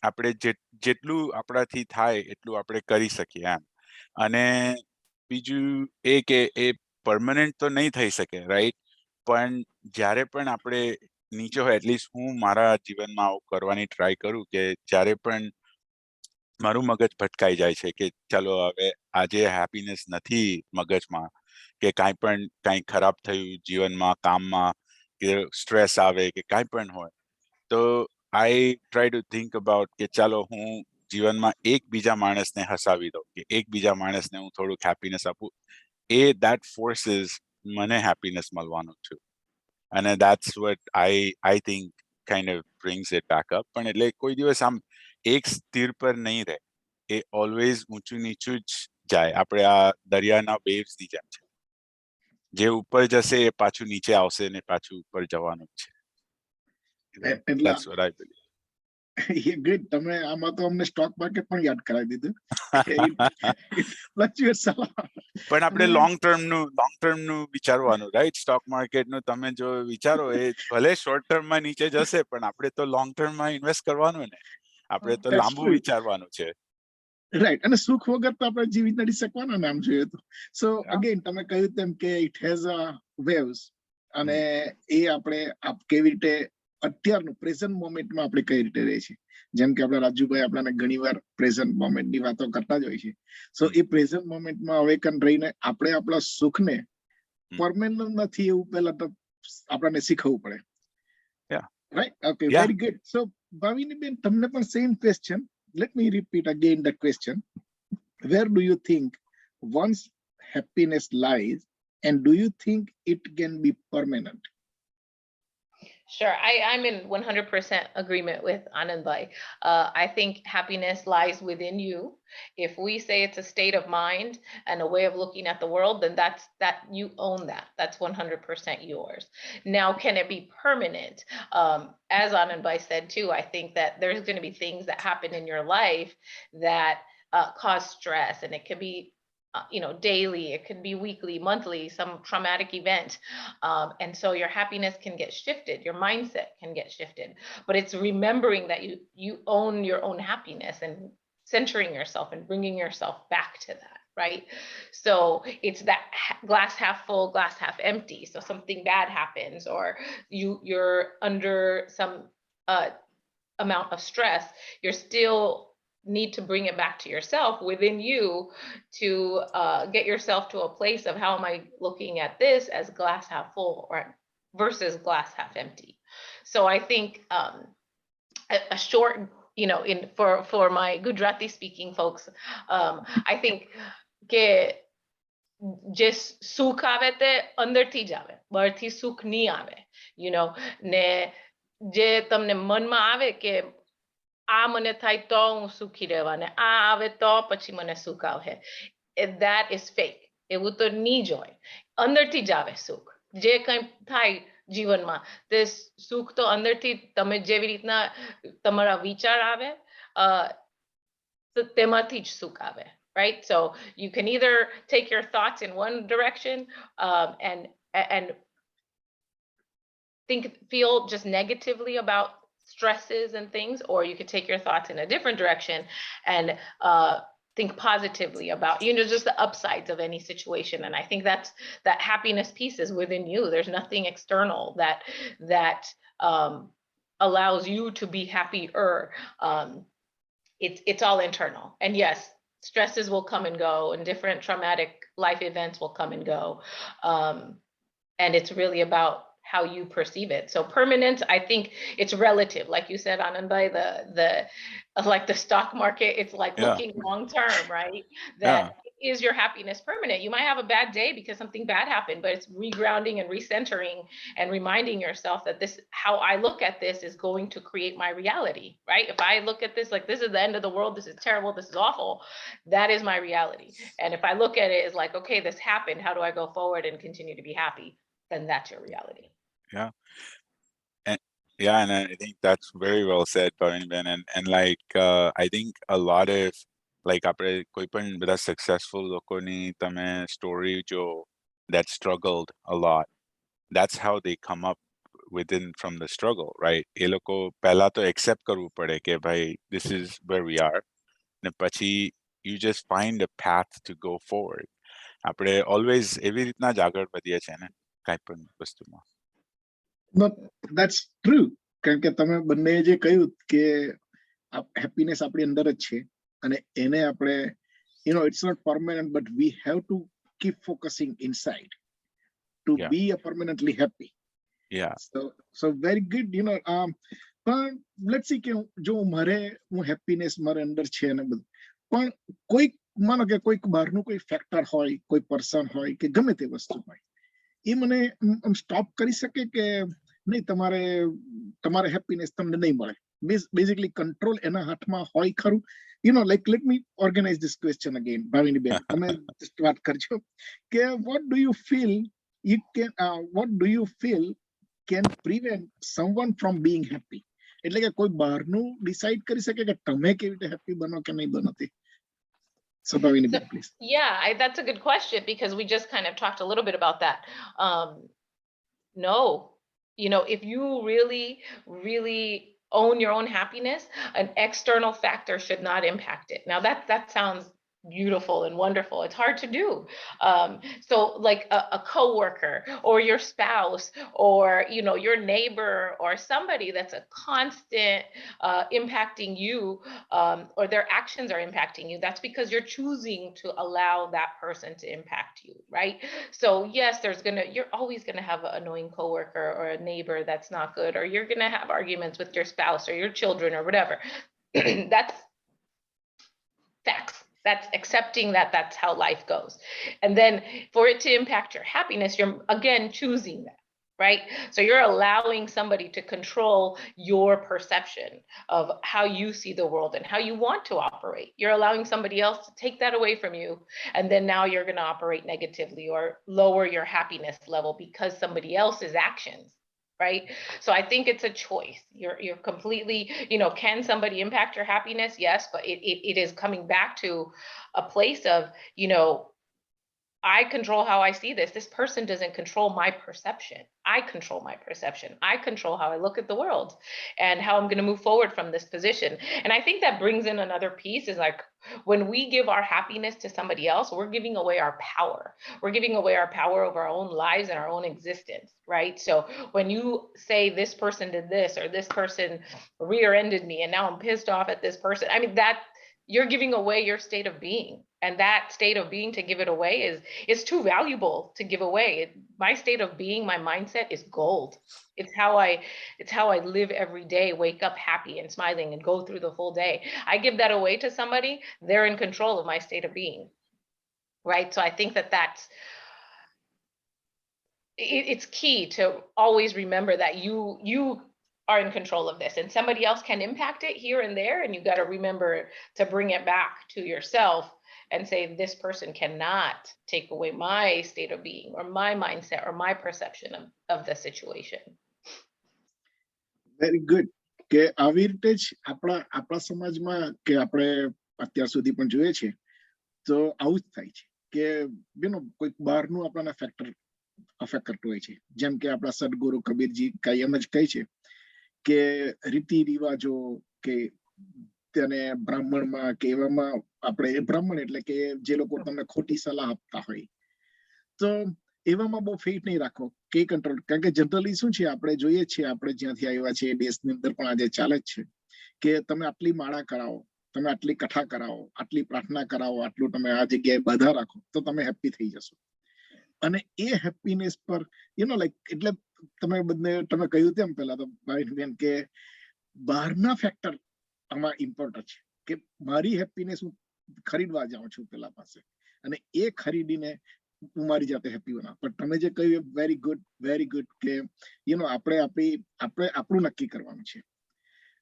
આપણે જેટલું આપણાથી થાય એટલું આપણે કરી શકીએ એમ. અને બીજું એ કે એ પરમનન્ટ તો નહીં થઈ શકે રાઈટ, પણ જ્યારે પણ આપણે નીચે હોય, એટલીસ્ટ હું મારા જીવનમાં આવું કરવાની ટ્રાય કરું કે જ્યારે પણ મારું મગજ ભટકાઈ જાય છે કે ચાલો હવે આજે હેપીનેસ નથી મગજમાં, કે કાંઈ ખરાબ થયું જીવનમાં, કામમાં, કે સ્ટ્રેસ આવે કે કાંઈ પણ હોય, તો આઈ ટ્રાય ટુ થિંક અબાઉટ કે ચાલો હું જીવનમાં એક બીજા માણસને હસાવી દઉં, કે એક બીજા માણસને હું થોડુંક હેપીનેસ આપું. That forces મને હેપીનેસ મળવાનું છું. અને that's what I think kind of brings it back up. પણ એટલે કોઈ દિવસ આમ એક સ્થિર પર નહીં રહે, એ ઓલવેઝ ઊંચું નીચું જ જાય. આપણે આ દરિયાના waves ની જેમ છે, જે ઉપર જશે એ પાછું નીચે આવશે ને પાછું ઉપર જવાનું જ છે. એટલે That's what I believe. Good, તમે આમાં તો અમને સ્ટોક માર્કેટ પણ યાદ કરાવી દીધું. ફ્લક્ચ્યુએટ્સ a lot. પણ આપણે લોંગ ટર્મનું વિચારવાનું, રાઈટ? સ્ટોક માર્કેટનું તમે જો વિચારો, એ ભલે શોર્ટ ટર્મમાં નીચે જશે, પણ આપણે તો લોંગ ટર્મમાં ઇન્વેસ્ટ કરવાનું ને. આપણે તો That's લાંબુ true. વિચારવાનું છે. રાઈટ, અને સુખ વગર તો આપણે જીવી નથી શકવાના ને, આમ જોઈએ તો. સો અગેન તમે કહ્યું તેમ કે ઇટ હેઝ અ વેવ્સ, અને એ આપણે કેવી રીતે અત્યારનું પ્રેઝન્ટ મોમેન્ટમાં આપણે કઈ રીતે રહે છે. જેમ કે આપણા રાજુભાઈ આપણને ઘણી વાર પ્રેઝન્ટ મોમેન્ટની વાતો કરતા જ હોય છે. સો એ પ્રેઝન્ટ મોમેન્ટમાં અવેકન રહીને આપણે આપણા સુખને પરમેનન્ટ નથી એવું પહેલા તો આપણને શીખવવું પડે. Right, okay, very good. So Bhavini ben, તમને પણ same question. Let me repeat again the question. Where do you think one's happiness lies, and do you think it can be permanent? Sure, I'm in 100% agreement with Anand bhai. I think happiness lies within you. If we say it's a state of mind and a way of looking at the world, then that you own that. That's 100% yours. Now, can it be permanent? As Anand bhai said too, I think that there's going to be things that happen in your life that cause stress, and it can be daily, it could be weekly, monthly, some traumatic event. And so your happiness can get shifted, your mindset can get shifted, but it's remembering that you own your own happiness and centering yourself and bringing yourself back to that, right? So it's that glass half full, glass half empty. So something bad happens, or you're under some amount of stress, you're still need to bring it back to yourself within you to get yourself to a place of how am I looking at this as glass half full or versus glass half empty. So I think a short, for my Gujarati speaking folks, I think કે જે સુખ આવે તે અંદરથી જ આવે, બહારથી સુખ નહીં આવે. ને જે તમને મનમાં આવે કે આ મને થાય તો હું સુખી રહેવા, ને આ આવે તો પછી મને સુખ આવે, that is fake. એવું તો નહીં જ હોય. અંદરથી જ આવે સુખ. જે કંઈ થાય જીવનમાં, તે સુખ તો અંદરથી તમે જેવી રીતના તમારા વિચાર આવે, તો તેમાંથી જ સુખ આવે, right? So you can either take your thoughts in one direction and feel just negatively about stresses and things, or you could take your thoughts in a different direction and think positively about just the upsides of any situation. And I think that happiness piece is within you. There's nothing external that allows you to be happier. It's all internal. And yes, stresses will come and go, and different traumatic life events will come and go, and it's really about how you perceive it. So permanence, I think it's relative. Like you said, Anand bhai, like the stock market, it's like looking long term, right? That is your happiness permanent? You might have a bad day because something bad happened, but it's regrounding and recentering and reminding yourself that how I look at this is going to create my reality, right? If I look at this like this is the end of the world, this is terrible, this is awful, that is my reality. And if I look at it as like, okay, this happened, how do I go forward and continue to be happy? Then that's your reality. And I think that's very well said, Bhavini Ben. And like I think a lot of like આપણે કોઈ પણ બધા successful લોકોની તમે story જો that struggled a lot, that's how they come up from the struggle, right? એ લોકો પહેલા તો accept કરવું પડે કે ભાઈ this is where we are, ને પછી you just find a path to go forward. આપણે always એવી રીતના જ આગળ વધીએ છીએ ને કાંઈ પણ વસ્તુમાં. But that's true. કારણ કે તમે બંને જે કહ્યું કે હેપીનેસ આપણી અંદર જ છે, અને એને આપણે it's not permanent, but we have to keep focusing inside to be a permanently happy. So very good. પણ let's see કે જો હું હેપીનેસ મારે અંદર છે ને બધું, પણ કોઈક માનો કે કોઈક બહારનું કોઈ ફેક્ટર હોય, કોઈ પર્સન હોય કે ગમે તે વસ્તુ હોય, એ મને સ્ટોપ કરી શકે કે નહીં, તમારે હેપીનેસ તમને નહીં મળે. બેઝિકલી કંટ્રોલ એના હાથમાં હોય ખરું. Like let me organize this question again. Bhavini Ben, તમે વાત કરજો કે what do you feel can prevent someone from being happy? એટલે કે કોઈ બહારનું ડિસાઈડ કરી શકે કે તમે કેવી રીતે હેપી બનો કે નહીં બનો તે. So Bhavini Ben, please. Yeah, that's a good question, because we just kind of talked a little bit about that. No, if you really, really own your own happiness, an external factor should not impact it. Now that sounds beautiful and wonderful. It's hard to do. So like a coworker or your spouse or your neighbor or somebody that's a constant impacting you, or their actions are impacting you, that's because you're choosing to allow that person to impact you, right? So yes, you're always gonna have an annoying coworker or a neighbor that's not good, or you're gonna have arguments with your spouse or your children or whatever. That's facts. That's accepting that that's how life goes. And then for it to impact your happiness, you're again choosing that, right? So you're allowing somebody to control your perception of how you see the world and how you want to operate. You're allowing somebody else to take that away from you, and then now you're going to operate negatively or lower your happiness level because somebody else's actions. Right? So I think it's a choice. You're completely, can somebody impact your happiness? Yes, but it is coming back to a place of, I control how I see this. This person doesn't control my perception. I control my perception. I control how I look at the world and how I'm going to move forward from this position. And I think that brings in another piece, is like, when we give our happiness to somebody else, we're giving away our power. We're giving away our power over our own lives and our own existence, right? So when you say this person did this, or this person rear-ended me and now I'm pissed off at this person, I mean, that you're giving away your state of being. And that state of being, to give it away, is too valuable to give away. My state of being, my mindset is gold. It's how I live every day, wake up happy and smiling and go through the full day. I give that away to somebody, they're in control of my state of being. Right? So I think it's key to always remember that you are in control of this, and somebody else can impact it here and there, and you got to remember to bring it back to yourself and say, this person cannot take away my state of being or my mindset or my perception of the situation. Very good. કે આવી રીતે જ આપણા સમાજમાં કે આપણે અત્યાર સુધી પણ જોઈએ છે, તો આવું જ થાય છે કે કોઈક બહારનું આપણાને ફેક્ટર અફેક્ટ કરતું હોય છે. જેમ કે આપણા સદગુરુ કબીરજી કઈ એમ જ કહે છે કે રીતિ રિવાજો કે તેને બ્રાહ્મણમાં કે એવામાં, આપણે બ્રાહ્મણ એટલે કે જે લોકો તમને ખોટી સલાહ આપતા હોય, તો એવામાં બહુ ફેટ નહીં રાખો કે કંટ્રોલ. કારણ કે જનરલી શું છે, આપણે જોઈએ છીએ, આપણે જ્યાંથી આવ્યા છીએ દેશની અંદર પણ આજે ચાલે જ છે કે તમે આટલી માળા કરાવો, તમે આટલી કથા કરાવો, આટલી પ્રાર્થના કરાવો, આટલું તમે આ જગ્યાએ બાધા રાખો તો તમે હેપી થઈ જશો. અને એ હેપીનેસ પર લાઈક, એટલે તમે કહ્યું તેમ પહેલા તો ભાવિની બેન કે બહારના ફેક્ટર આમાં ઇમ્પોર્ટન્ટ છે કે મારી હેપીનેસ હું ખરીદવા જાઉં છું પેલા પાસે, અને એ ખરીદીને હું મારી જાતે હેપી બનાવું. પણ તમે જે કહ્યું વેરી ગુડ કે આપણે આપણું નક્કી કરવાનું છે.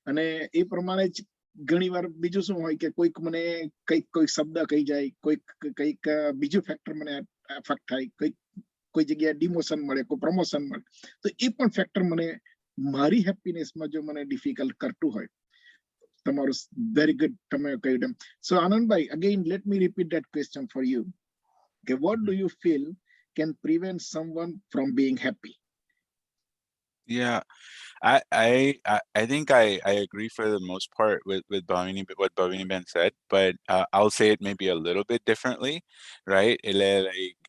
અને એ પ્રમાણે જ ઘણી વાર બીજું શું હોય કે કોઈક મને કોઈક શબ્દ કહી જાય, કંઈક બીજું ફેક્ટર મને એફેક્ટ થાય, કોઈ જગ્યાએ ડિમોશન મળે, કોઈ પ્રમોશન મળે, તો એ પણ ફેક્ટર મને મારી હેપીનેસમાં જો મને ડિફિકલ્ટ કરતું હોય. તમારું વેરી ગુડ, તમે કહ્યું તેમ. So Anandbhai, again let me repeat that question for you. Okay, what do you feel can prevent someone from being happy? Yeah, I think I agree for the most part with Bhavini, what Bhavini Ben said, but I'll say it maybe a little bit differently, right? Like,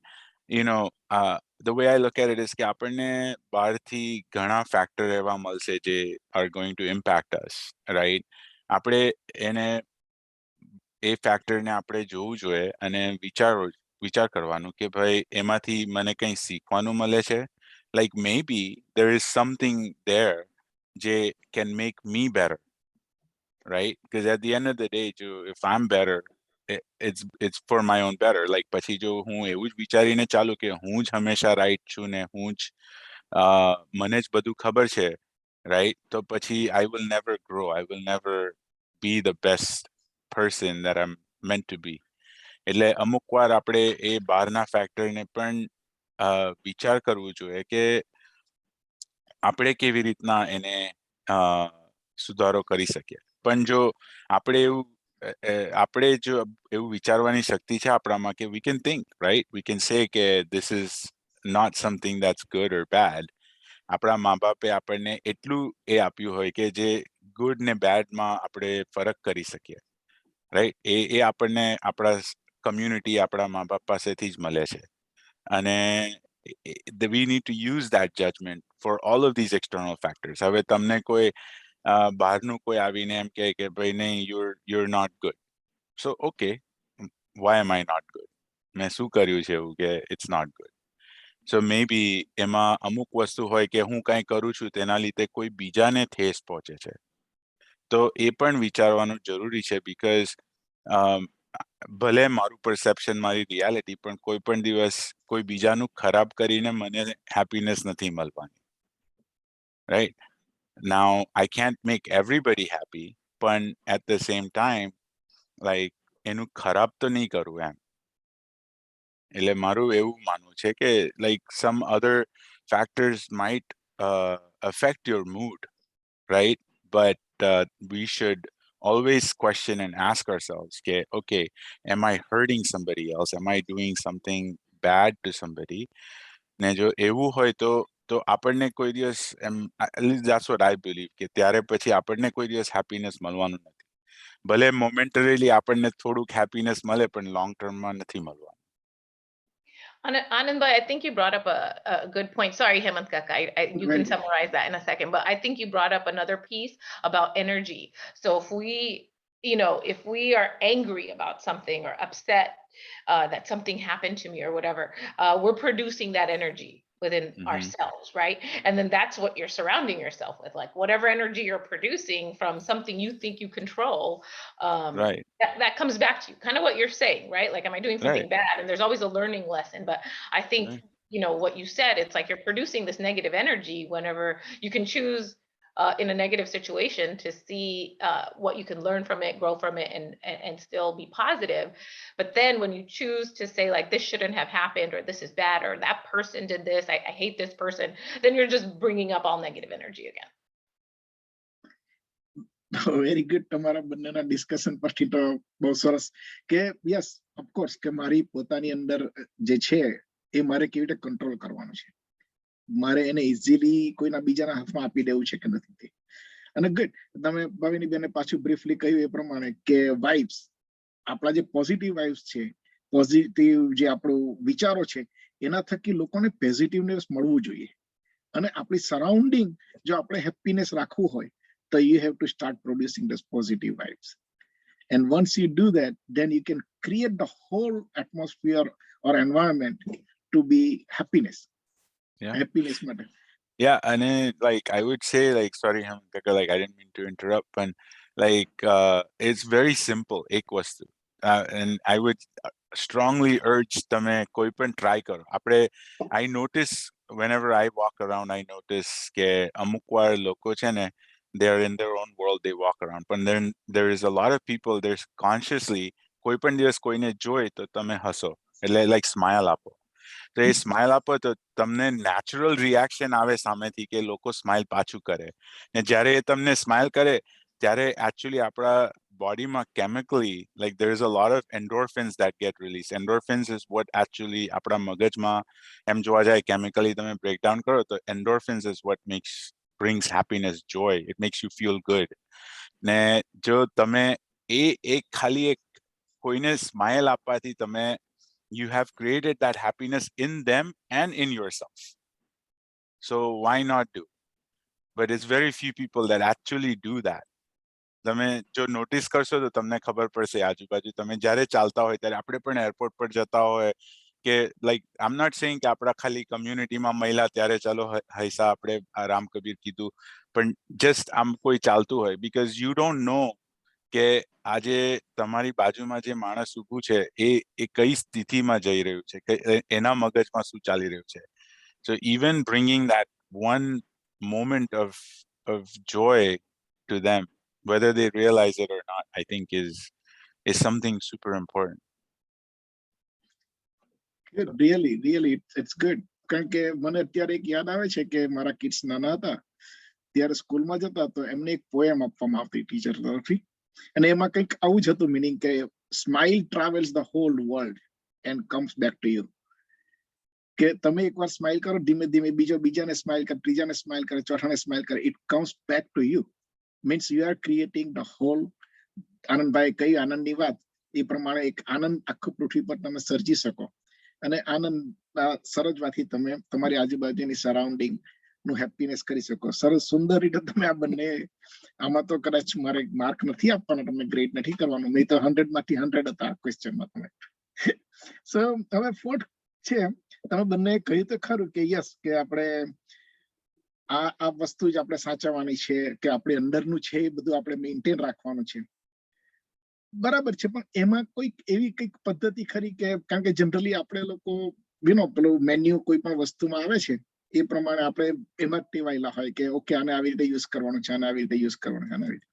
the way I look at it is કે આપણને બહારથી ઘણા factor એવા મળશે જે are going to impact us, right? આપણે એ ફેક્ટરને આપણે જોવું જોઈએ અને વિચાર કરવાનું કે ભાઈ એમાંથી મને કંઈ શીખવાનું મળે છે. Like maybe there is something there that can make me better, right? Because at the end of the day, if I'm better, it's for my own better. Like પછી જો હું એવું જ વિચારીને ચાલુ કે હું જ હંમેશા રાઈટ છું ને હું જ મને જ બધું ખબર છે, right? તો પછી I will never grow. I will never be the best person that I'm meant to be. એટલે અમુક વાર આપણે એ બહારના ફેક્ટરને પણ વિચાર કરવું જોઈએ કે આપણે કેવી રીતના એને સુધારો કરી શકીએ. પણ જો આપણે આપણે જો એવું વિચારવાની શક્તિ છે આપણામાં કે we can think, right? We can say કે this is not something that's good or bad. આપણા મા બાપે આપણને એટલું એ આપ્યું હોય કે જે ગુડ ને બેડમાં આપણે ફરક કરી શકીએ, રાઈટ? એ આપણને આપણા કમ્યુનિટી, આપણા મા બાપ પાસેથી જ મળે છે. અને we need to use that judgment for all of these external factors. હવે તમને કોઈ બહારનું કોઈ આવીને એમ કહે કે ભાઈ નહીં, you're not good. So okay, why am I not good? મેં શું કર્યું છે એવું કે it's not good? So maybe એમાં અમુક વસ્તુ હોય કે હું કંઈ કરું છું તેના લીધે કોઈ બીજાને ઠેસ પહોંચે છે. તો એ પણ વિચારવાનું જરૂરી છે, બીકોઝ ભલે મારું પરસેપ્શન, મારી રિયાલિટી, પણ કોઈ પણ દિવસ કોઈ બીજાનું ખરાબ કરીને મને હેપીનેસ નથી મળવાની, right? Now I can't make everybody happy, પણ at the same time like એનું ખરાબ તો નહીં કરવું એમ. એટલે મારું એવું માનવું છે કે like some other factors might affect your mood, right? But we should always question and ask ourselves, okay, am I hurting somebody else? Am I doing something bad to somebody? ને જો એવું હોય તો આપણને કોઈ દિવસ એમ, at least that's what I believe, કે ત્યારે પછી આપણને કોઈ દિવસ હેપીનેસ મળવાનું નથી. ભલે મોમેન્ટરીલી આપણને થોડુંક હેપીનેસ મળે, પણ લોંગ ટર્મમાં નથી મળવાનું. Anand, I think you brought up a good point. Sorry, Hemant Kaka, you can summarize that in a second, but I think you brought up another piece about energy. So if we are angry about something or upset that something happened to me or whatever, we're producing that energy within ourselves, right? And then that's what you're surrounding yourself with, like whatever energy you're producing from something you think you control, right, that comes back to you. Kind of what you're saying, right? Like, am I doing something bad? And there's always a learning lesson. But I think, what you said, it's like you're producing this negative energy whenever you can choose in a negative situation to see what you can learn from it, grow from it, and still be positive. But then when you choose to say like, this shouldn't have happened, or this is bad, or that person did this, I hate this person, then you're just bringing up all negative energy again. Very good. તમારા બંનેના discussion પરથી તો બહુ સરસ કે yes, of course, કે મારી પોતાની અંદર જે છે એ મારે કેવી રીતે કંટ્રોલ કરવાનું છે. મારે એને ઇઝીલી કોઈના બીજાના હાથમાં આપી દેવું છે કે નથી. અને ગુડ, તમે ભાવિની બેને પાછું બ્રીફલી કહ્યું એ પ્રમાણે કે વાઇબ્સ, આપણા જે પોઝિટિવ વાઇબ્સ છે, પોઝિટિવ જે આપણું વિચારો છે, એના થકી લોકોને પોઝિટિવનેસ મળવું જોઈએ. અને આપણી સરાઉન્ડિંગ જો આપણે હેપીનેસ રાખવું હોય તો you have to start producing those positive vibes. And once you do that, then you can create the whole atmosphere or environment to be happiness. Yeah. Happiness matter. Yeah, and like I would say, like, sorry, like I didn't mean to interrupt, but like it's very simple. Ek vastu, and I would strongly urge તમે કોઈ પણ try કરો. I notice whenever I walk around, I notice કે અમુક વાર લોકો છે ને, they're in their own world, they walk around. But then there is a lot of people, there's consciously કોઈ પણ દિવસ કોઈને જોઈ તો તમે હસો, એટલે like smile આપો. તો એ સ્માઇલ આપો તો તમને નેચરલ રિએક્શન આવે સામેથી કે લોકો સ્માઇલ પાછું કરે. ને જ્યારે એ તમને સ્માઇલ કરે ત્યારે એકચ્યુઅલી આપણા બોડીમાં chemically like there is a lot of endorphins that get released. Endorphins is what actually આપણા મગજમાં એમ જોવા જાય કેમિકલી તમે બ્રેકડાઉન કરો તો endorphins is what brings happiness, joy. It makes you feel good. ને જો તમે એક ખાલી એક કોઈને સ્માઇલ આપવાથી તમે you have created that happiness in them and in yourself. So why not do? But it's very few people that actually do that. તમે જો નોટિસ કરશો તો તમને ખબર પડશે આજુબાજુ તમે જ્યારે ચાલતા હોય ત્યારે આપણે પણ એરપોર્ટ પર જતા હોય કે like I'm not saying કે આપણા ખાલી કમ્યુનિટીમાં મહિલા ત્યારે ચાલો હૈસા આપણે રામ કબીર કીધું, પણ just આમ કોઈ ચાલતું હોય because you don't know કે આજે તમારી બાજુમાં જે માણસ ઊભું છે એ કઈ સ્થિતિમાં જઈ રહ્યું છે, કે એના મગજમાં શું ચાલી રહ્યું છે. So even bringing that one moment of joy to them, whether they realize it or not, I think is something super important. Really, really, it's good. કારણ કે મને અત્યારે એક યાદ આવે છે કે મારા કિડ્સ નાના હતા ત્યારે સ્કૂલમાં જતા તો એમને એક પોએમ આપવામાં આવતી ટીચર તરફથી, અને એમાં કંઈક આવું જ હતું મીનિંગ કે smile travels the hall world and comes back to you. કે તમે એકવાર સ્માઇલ કરો, ધીમે ધીમે બીજાને સ્માઇલ કરે, ત્રીજાને સ્માઇલ કરે, ચોથાને સ્માઇલ કરે, it comes back to you. Means you are creating the whole. Anandbhai કઈ આનંદની વાત, એ પ્રમાણે એક આનંદ આખું પૃથ્વી પર તમે સર્જી શકો, અને આનંદ સર્જવાથી તમે તમારી આજુબાજુની સરાઉન્ડિંગ નું હેપીનેસ કરી શકો. સરસ, સુંદર રીતે તમે આ બંને, આમાં તો કદાચ મારે માર્ક નથી આપવાનો, તમને ગ્રેડ નથી કરવાનું, નહીં તો 100 માંથી 100 હતા આ ક્વેશ્ચનમાં તમે. સો હવે ફોર્થ છે, તમે બંને કહ્યું તો ખરું કે યસ, કે આપણે આ વસ્તુ જ આપણે સાચવવાની છે, કે આપણે અંદરનું છે એ બધું આપણે મેન્ટેન રાખવાનું છે. બરાબર છે, પણ એમાં કોઈક એવી કઈક પદ્ધતિ ખરી કે, કારણ કે જનરલી આપણે લોકો પેલું મેન્યુ કોઈ પણ વસ્તુમાં આવે છે એ પ્રમાણે આપણે એમાં ટેવાયેલા હોય કે ઓકે આને આવી રીતે યુઝ કરવાનું છે, આને આવી રીતે યુઝ કરવાનું છે, આને આવી રીતે.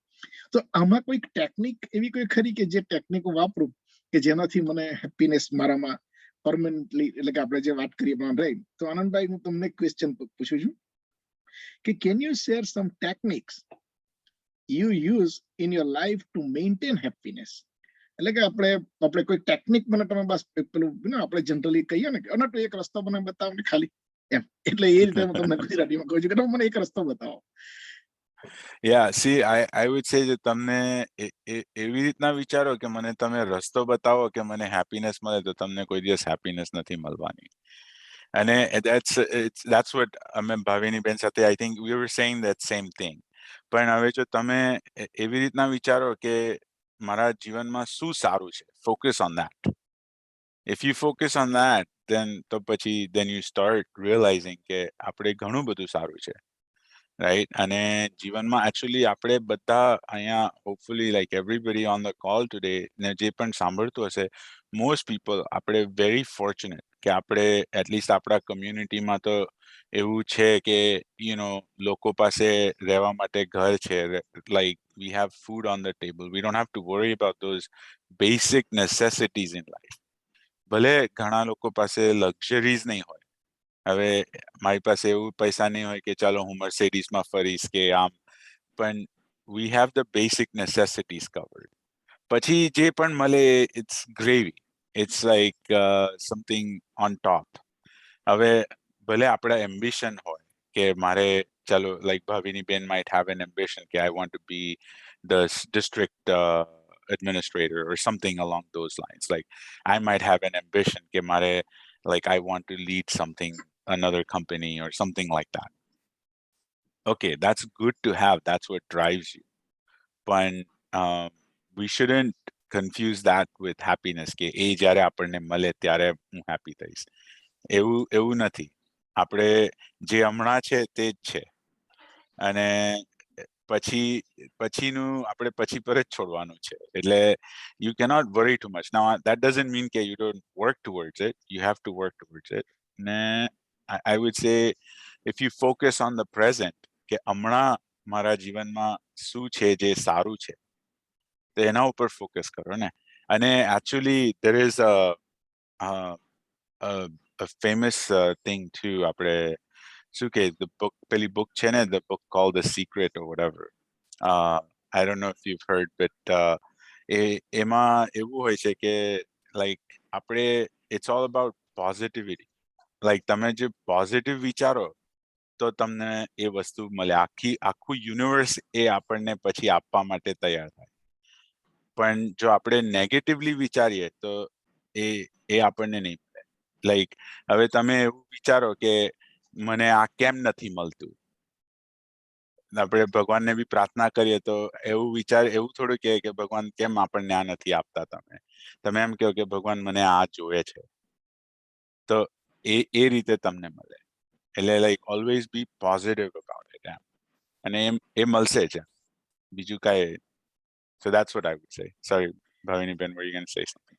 તો આમાં કોઈક ટેકનિક એવી કોઈ ખરી કે જે ટેકનિક વાપરું કે જેનાથી મને હેપીનેસ મારામાં પરમનન્ટલી, એટલે કે આપણે જે વાત કરીએ પ્રમાણે રહે. તો આનંદભાઈ, હું તમને ક્વેશ્ચન પૂછું છું કે can you share some techniques you use in your life to maintain happiness? એટલે કે આપણે કોઈ ટેકનિક મને તમે બસ પેલું આપણે જનરલી કહીએ ને કે અનટ એક રસ્તો મને બતાવો ને ખાલી, એમ. એટલે એ રીતે હું તમને ગુજરાતીમાં કહું છું કે તમે મને એક રસ્તો બતાવો. Yeah, see, I would say that તમને એવી રીતના વિચારો કે મને તમે રસ્તો બતાવો કે મને હેપીનેસ મળે, તો તમને કોઈ દિવસ હેપીનેસ નથી મળવાની. અને that's what અમે ભાવિની બેન સાથે, I think we were saying that same thing. પણ હવે જો તમે એવી રીતના વિચારો કે મારા જીવનમાં શું સારું છે, focus on that. If you focus on that, then you start realizing કે આપણે ઘણું બધું સારું છે, right? અને જીવનમાં actually આપણે બધા અહીંયા hopefully like everybody on the call today ને જે પણ સાંભળતું હશે, most people આપણે very fortunate કે આપણે at least આપણા communityમાં તો એવું છે કે લોકો પાસે રહેવા માટે ઘર છે, like we have food on the table, we don't have to worry about those basic necessities in life. ભલે ઘણા લોકો પાસે luxuries નહીં હોય, હવે મારી પાસે એવું પૈસા નહીં હોય કે ચાલો હું મર્સિડીઝમાં ફરીશ કે આમ, પણ we have the basic necessities covered. પછી જે પણ મળે it's gravy, it's like something on top. હવે ભલે આપણા ambition હોય કે મારે ચાલો, like Bhavini Ben might have an ambition કે I want to be the district administrator or something along those lines. Like I might have an ambition ke mare, like I want to lead something, another company or something like that. Okay, that's good to have, that's what drives you, but we shouldn't confuse that with happiness ke એ જ્યારે આપણને મળે ત્યારે હું happy થઈશ. એવું નથી. આપણે જે હમણાં છે તે જ છે, અને પછીનું આપણે પછી પર જ છોડવાનું છે. એટલે you cannot worry too much. Now that doesn't mean that you don't work towards it, you have to work towards it. ને I would say if you focus on the present કે હમણાં મારા જીવનમાં શું છે જે સારું છે, તો એના ઉપર ફોકસ કરો ને. અને actually there is a famous thing too, આપણે શું કે the book, પેલી book છે ને, the book called The Secret or whatever. I don't know if you've heard, but એમાં એવું હોય છે કે like આપણે, it's all about positivity. like તમે જે પોઝિટિવ વિચારો તો તમને એ વસ્તુ મળે. આખું યુનિવર્સ એ આપણને પછી આપવા માટે તૈયાર થાય. પણ જો આપણે નેગેટિવલી વિચારીએ તો એ આપણને નહીં મળે. લાઈક હવે તમે એવું વિચારો કે મને આ કેમ નથી મળતું, આપણે ભગવાનને બી પ્રાર્થના કરીએ તો એવું થોડું કે ભગવાન કેમ આપણને આ નથી આપતા, તમે એમ કહો કે ભગવાન મને આ જોઈએ છે, તો એ રીતે તમને મળે. એટલે like always be positive about it એમ, અને એ મળશે જ, બીજું કાંઈ So that's what I would say. Sorry, Bhavini Ben, were you going to say something?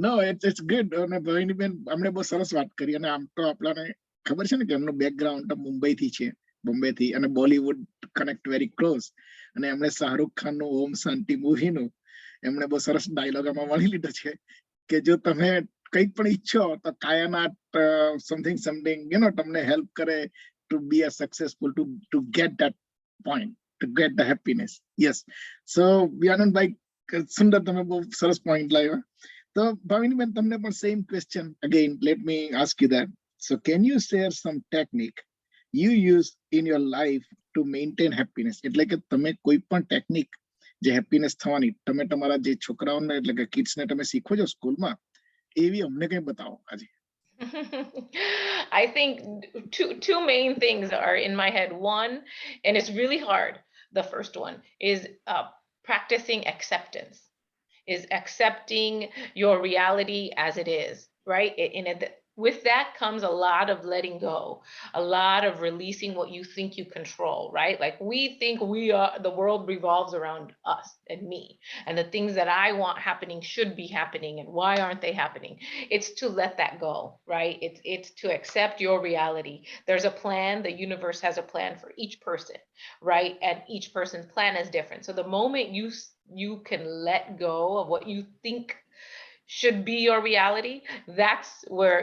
No, it's good. અને ભવિનીબેન અમને બહુ સરસ વાત કરી અને આમ તો આપણાને ખબર છે ને કે એમનું બેકગ્રાઉન્ડ તો મુંબઈથી છે, બોમ્બેથી, અને બોલીવુડ કનેક્ટ વેરી ક્લોઝ. અને એમણે શાહરુખ ખાનનું ઓમ શાંતિ મૂવીનું એમણે બહુ સરસ ડાયલોગ આમાં વળી લીધો છે કે જો તમે કંઈક પણ ઈચ્છો તો કાયનાત સમથિંગ તમને હેલ્પ કરે to be a successful, to get that point, to get the happiness. Yes. So Anandbhai, સુંદર, તમે બહુ સરસ પોઈન્ટ લાવ્યા. તો ભાવિનીબેન, તમને પણ same question again, let me ask you that. So can you share some technique you use in your life to maintain happiness? એટલે કે તમે કોઈ પણ ટેકનિક જે હેપીનેસ થવાની તમે તમારા જે છોકરાઓને એટલે કે કિડ્સને તમે શીખો છો સ્કૂલમાં, એવી અમને કંઈ બતાવો આજે. I think two main things are in my head. One, and it's really hard. The first one is practicing acceptance. Is accepting your reality as it is, right? With that comes a lot of letting go, a lot of releasing what you think you control, right? Like we think the world revolves around us and me, and the things that I want happening should be happening, and why aren't they happening? It's to let that go, right? It's to accept your reality. There's a plan. The universe has a plan for each person, right? And each person's plan is different. So the moment you can let go of what you think should be your reality, that's where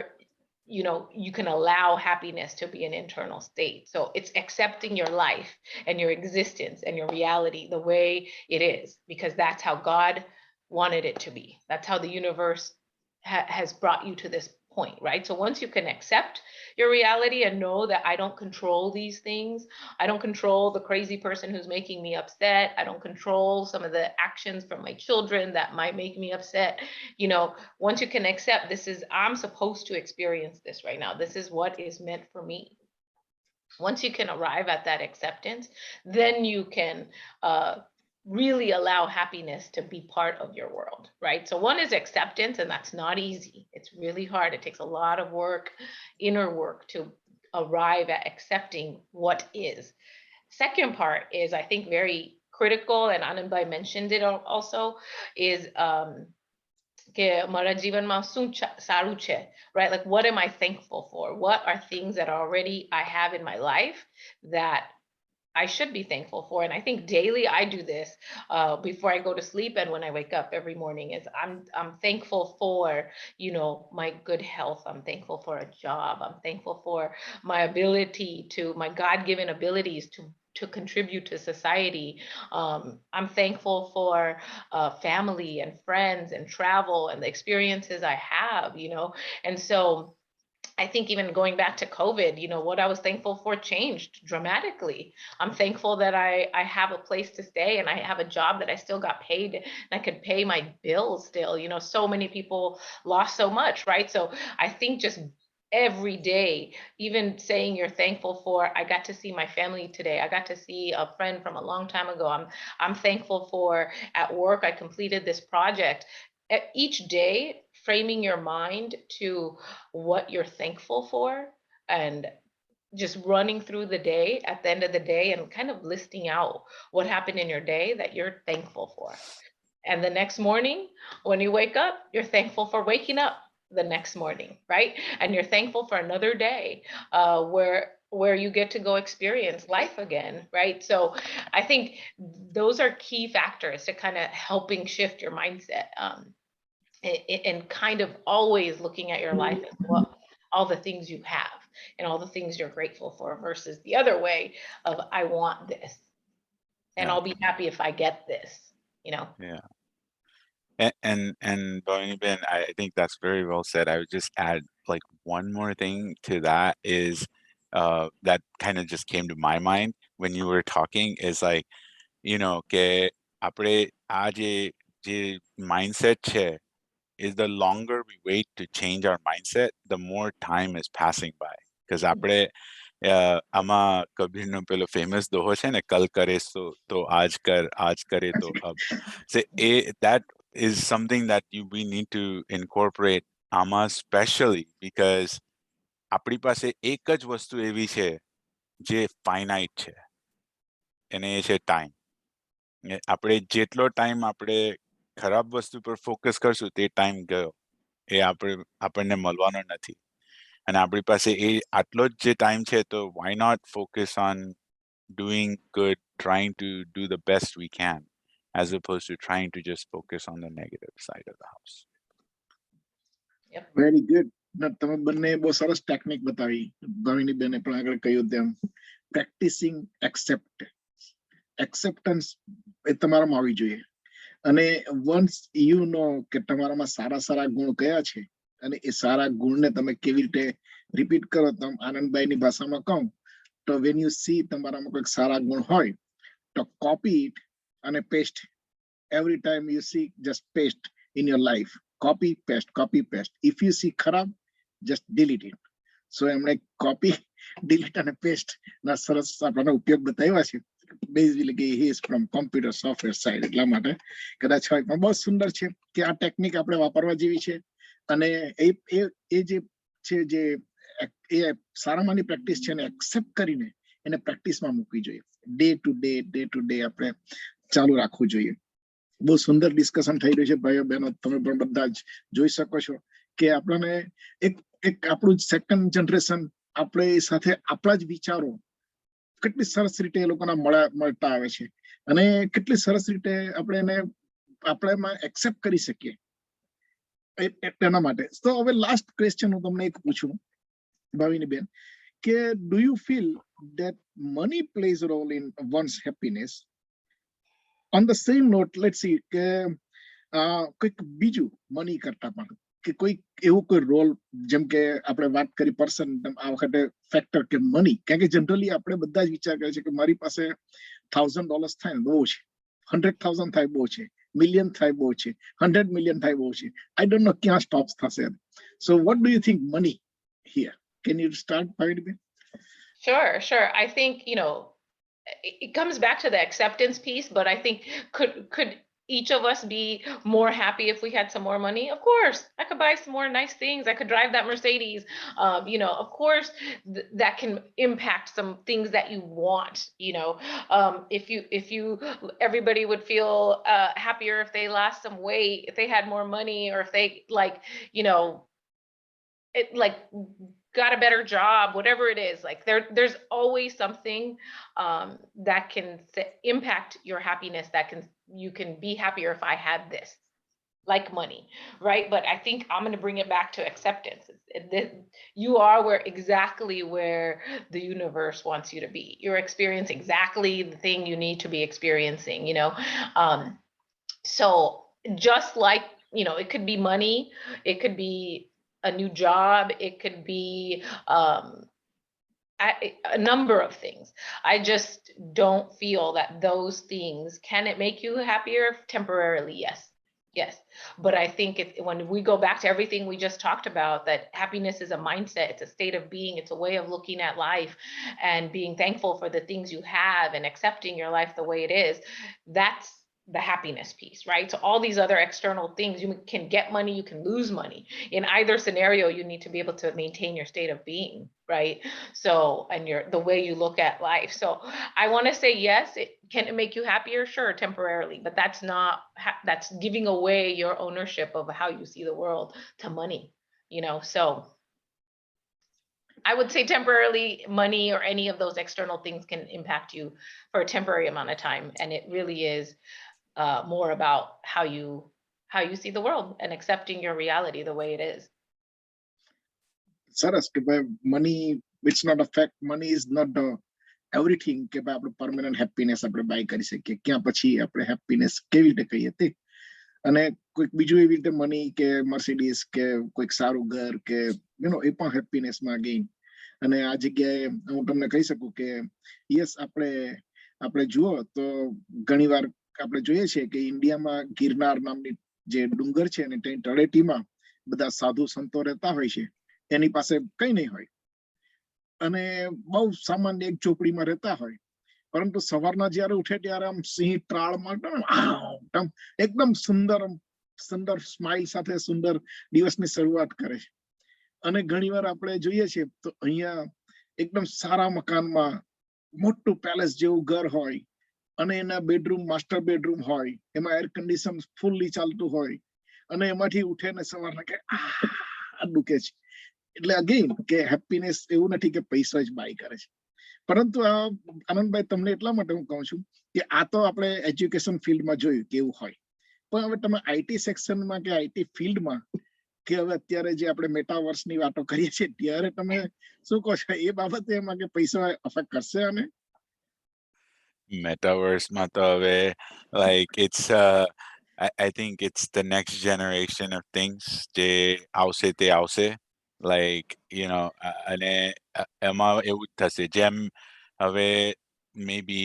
you can allow happiness to be an internal state. So it's accepting your life and your existence and your reality the way it is, because that's how God wanted it to be. That's how the universe has brought you to this point, right? So once you can accept your reality and know that I don't control these things, I don't control the crazy person who's making me upset, I don't control some of the actions from my children that might make me upset, once you can accept I'm supposed to experience this right now, this is what is meant for me. Once you can arrive at that acceptance, then you can really allow happiness to be part of your world, right? So one is acceptance, and that's not easy. It's really hard. It takes a lot of work, inner work, to arrive at accepting what is. Second part is, I think, very critical, and Anand mentioned it also, is કે મારા જીવનમાં શું સારું છે, right? Like, what am I thankful for? What are things that already I have in my life that I should be thankful for? And I think daily I do this before I go to sleep and when I wake up every morning, is I'm thankful for, my good health. I'm thankful for a job. I'm thankful for my my God-given abilities to contribute to society. I'm thankful for family and friends and travel and the experiences I have, and so I think even going back to COVID, what I was thankful for changed dramatically. I'm thankful that I have a place to stay and I have a job that I still got paid and I could pay my bills still. So many people lost so much, right? So I think just every day, even saying you're thankful for, I got to see my family today, I got to see a friend from a long time ago, I'm thankful for, at work, I completed this project. Each day, framing your mind to what you're thankful for and just running through the day at the end of the day and kind of listing out what happened in your day that you're thankful for. And the next morning, when you wake up, you're thankful for waking up the next morning, right? And you're thankful for another day where you get to go experience life again, right? So I think those are key factors to kind of helping shift your mindset. And kind of always looking at your life as well, all the things you have and all the things you're grateful for, versus the other way of I want this and I'll be happy if I get this, Yeah. And Bhavini Ben, I think that's very well said. I would just add like one more thing to that is that kind of just came to my mind when you were talking, is like, કે આપણે આ જે mindset છે, is the longer we wait to change our mindset, the more time is passing by. Because આપણે આમાં કબીરનો પેલો famous દોહો છે ને, કલ કરે તો આજ કરે તો અબ. So that is something that we need to incorporate આમાં, especially because આપણી પાસે એક જ વસ્તુ એવી છે જે finite છે, અને એ છે time. આપણે જેટલો ટાઈમ આપણે ખરાબ વસ્તુ પર ફોકસ કરશું તે ટાઈમ ગયો, એ આપણને મળવાનો નથી. અને આપણી પાસે એ આટલો જ જે ટાઈમ છે, તો why not focus on doing good, trying to do the best we can, as opposed to trying to just focus on the negative side of the house. Very good. તમે બંને બહુ સરસ ટેકનિક બતાવી. ભાવિની બેને પણ આગળ કહ્યું તેમ પ્રેક્ટિસિંગ એક્સેપ્ટન્સ એ તમારામાં આવી જોઈએ. અને વન્સ યુ નો કે તમારામાં સારા સારા ગુણ કયા છે અને એ સારા ગુણને તમે કેવી રીતે રિપીટ કરો, તમે આનંદભાઈની ભાષામાં કહું તો વેન યુ સી તમારામાં કોઈક સારા ગુણ હોય તો કોપી ઇટ અને paste. Every time you C just paste in your life. Copy paste. If you C ખરાબ, જસ્ટ ડિલીટ ઇટ. સો એમણે કોપી, ડિલીટ અને પેસ્ટ ના સરસ આપણને ઉપયોગ બતાવ્યા છે. બેઝિકલી કે he is from computer software side, એટલા માટે કદાચ હોય. પણ બહુ સુંદર છે કે આ ટેકનિક આપણે વાપરવા જેવી છે. અને એ જે છે, જે એ સારામાંની પ્રેક્ટિસ છે, એને એક્સેપ્ટ કરીને એને પ્રેક્ટિસમાં મૂકવી જોઈએ. ડે ટુ ડે આપણે ચાલુ રાખવું જોઈએ. બહુ સુંદર ડિસ્કશન થઈ રહ્યું છે ભાઈઓ બહેનો. તમે પણ બધા જ જોઈ શકો છો કે આપણને એક આપણું સેકન્ડ જનરેશન આપણે સાથે આપણા જ વિચારો કેટલી સરસ રીતે એ લોકોના મળતા આવે છે અને કેટલી સરસ રીતે આપણે એને એમાં એક્સેપ્ટ કરી શકીએ એના માટે. તો હવે લાસ્ટ ક્વેશ્ચન હું તમને એક પૂછું ભાવિની બેન, કે do you feel that money plays a role in one's happiness? On the same note, let's see કે કોઈક બીજું મની કરતા પણ કે કોઈ એવું કોઈ રોલ, જેમ કે આપણે વાત કરી પર્સન, આ વખતે ફેક્ટર કે મની, કારણ કે જનરલી આપણે બધા જ વિચાર કરીએ છીએ કે મારી પાસે $1,000 થાય ને બહુ છે, 100,000 થાય બહુ છે, મિલિયન થાય બહુ છે, 100 million થાય બહુ છે. આઈ ડોન્ટ નો ક્યાં સ્ટોપ થશે. So what do you think money here? Can you start Bhavini? Sure. I think, it comes back to the acceptance piece, but I think could each of us be more happy if we had some more money? Of course, I could buy some more nice things. I could drive that Mercedes. Of course, that can impact some things that you want. If you everybody would feel happier if they lost some weight, if they had more money, or if they got a better job, whatever it is. Like there's always something that can impact your happiness, you can be happier if I had this, like money, right? But I think I'm going to bring it back to acceptance. You are exactly where the universe wants you to be. You're experiencing exactly the thing you need to be experiencing, so just like, it could be money, it could be a new job, it could be a number of things. I just don't feel that those things, can it make you happier temporarily? Yes. But I think when we go back to everything we just talked about, that happiness is a mindset, it's a state of being, it's a way of looking at life and being thankful for the things you have and accepting your life the way it is. That's the happiness piece, right? So all these other external things, you can get money, you can lose money. In either scenario, you need to be able to maintain your state of being, right? So, and the way you look at life. So I want to say, yes, can it make you happier? Sure, temporarily, but that's giving away your ownership of how you see the world to money, so I would say temporarily, money or any of those external things can impact you for a temporary amount of time. And it really is more about how you see the world and accepting your reality the way it is. સરસ કે ભાઈ money it's not a fact, money is not everything કે ભાઈ આપણે permanent happiness આપણે by કરી શકીએ. ક્યાં પછી આપણે હેપીનેસ કેવી રીતે કહીએ તે. અને કોઈક બીજું એવી રીતે મની કે મર્સિડીઝ કે કોઈક સારું ઘર કે એ પણ હેપીનેસમાં ગેઇન. અને આ જગ્યાએ હું તમને કહી શકું કે યસ, આપણે જુઓ તો ઘણીવાર આપણે જોઈએ છીએ કે ઇન્ડિયામાં ગિરનાર નામની જે ડુંગર છે ને ત્યાં તળેટીમાં બધા સાધુ સંતો રહેતા હોય છે. એની પાસે કઈ નહીં હોય અને બહુ સામાન્ય એક ચોપડીમાં રહેતા હોય, પરંતુ સવારના જયારે ઉઠે ત્યારે આમ સિંહ ત્રાળમાં એકદમ સુંદર સ્માઇલ સાથે સુંદર દિવસની શરૂઆત કરે છે. અને ઘણીવાર આપણે જોઈએ છીએ તો અહીંયા એકદમ સારા મકાનમાં મોટું પેલેસ જેવું ઘર હોય અને એના બેડરૂમ માસ્ટર બેડરૂમ હોય, એમાં એર કન્ડિશન ફૂલ્લી ચાલતું હોય, અને એમાંથી ઉઠે ને સવારના કે આ દુખે છે. એટલે અગેન કે હેપીનેસ એવું નથી કે પૈસા જ બાય કરે છે. પરંતુ આ આનંદભાઈ, તમને એટલા માટે હું કહું છું કે આ તો આપણે એજ્યુકેશન ફિલ્ડમાં જોયું કેવું હોય, પણ હવે તમે આઈટી સેક્શનમાં કે આઈટી ફિલ્ડમાં કે હવે અત્યારે જે આપણે મેટાવર્સની વાતો કરીએ છીએ, ત્યારે તમે શું કહો છો એ બાબતે, એમાં કે પૈસા અફેક્ટ કરશે? અને Metaverse માં તો હવે like it's I think it's the next generation of things જે આવશે તે આવશે, like you know, અને એમાં એવું જ થશે જેમ હવે maybe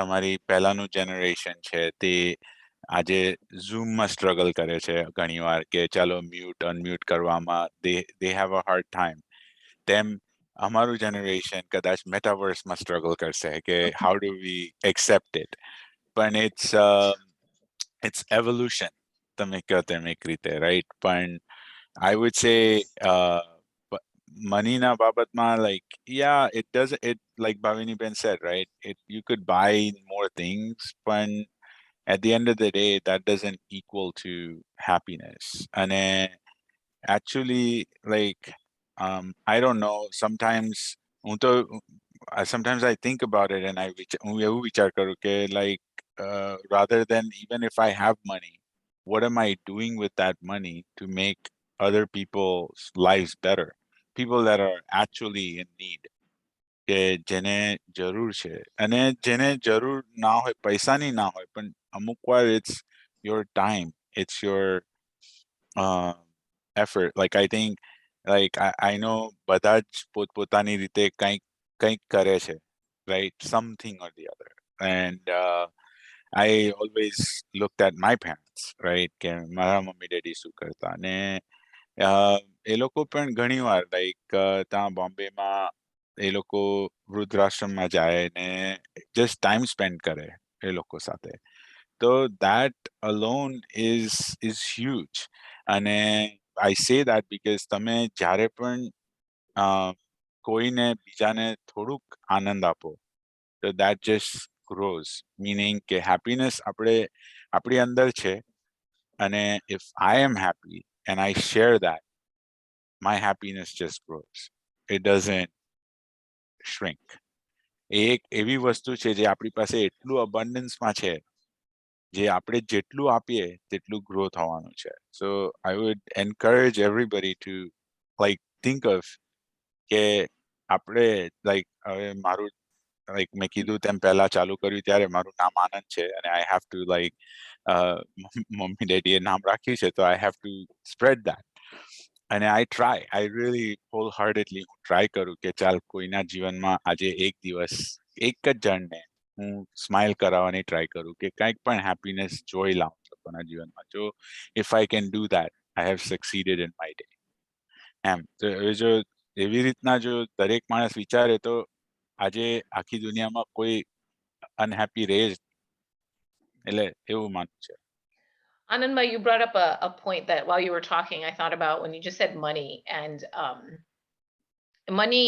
તમારી પહેલાનું generation છે તે આજે ઝૂમમાં સ્ટ્રગલ કરે છે ઘણીવાર કે ચાલો મ્યુટ અનમ્યુટ કરવામાં they have a hard time. તેમ અમારું generation કદાચ મેટાવર્સમાં સ્ટ્રગલ કરશે કે how do we accept it, પણ it's evolution તમે કહો તેમ એક રીતે, right? પણ I would say moneyના બાબતમાં like yeah, it does it, like Bhavini Ben said, right? You could buy more things, but at the end of the day that doesn't equal to happiness. And actually, like I don't know, sometimes I think about it and હું એવું વિચાર કરું કે like rather than even if I have money, what am I doing with that money to make other people's lives better, people that are actually in need, કે જેને જરૂર છે, અને જેને જરૂર ના હોય, પૈસાની ના હોય, પણ અમુક વાર it's your time, it's your effort. Like I think like I know બધા જ પોતપોતાની રીતે કંઈક કરે છે, right? Something or the other. And I always looked at my parents, right? કે મારા મમ્મી ડેડી શું કરતા, અને એ લોકો પણ ઘણીવાર લાઈક ત્યાં બોમ્બેમાં એ લોકો વૃદ્ધાશ્રમમાં જાય ને just time spend કરે એ લોકો સાથે. So that alone is huge. અને I say that because તમે જ્યારે પણ કોઈને બીજાને થોડુંક આનંદ આપો, so that just grows, meaning કે happiness આપણી અંદર છે, અને if I am happy and I share that, my happiness just grows, it doesn't shrink. એ એક એવી વસ્તુ છે જે આપણી પાસે એટલું અબન્ડન્સમાં છે, જે આપણે જેટલું આપીએ તેટલું ગ્રો થવાનું છે. So I would encourage everybody to like think of કે આપણે like હવે મારું like મેં કીધું તેમ પહેલા ચાલુ કર્યું ત્યારે મારું નામ આનંદ છે, અને I have to like mummy ડેડીએ નામ રાખ્યું છે, તો I have to spread that. અને I really wholeheartedly try કરું કે ચાલ કોઈના જીવનમાં આજે એક દિવસ એક જ જણને હું સ્માઇલ કરાવવાની ટ્રાય કરું, કે કંઈક પણ હેપીનેસ જોઈ લાવું લોકોના જીવનમાં. જો if I can do that, I have succeeded in my day. એમ તો હવે જો એવી રીતના જો દરેક માણસ વિચારે તો આજે આખી દુનિયામાં કોઈ અનહેપી રહે જ, એટલે એવું માનવું છે. Anandma, you brought up a point that while you were talking, I thought about when you just said money. And money,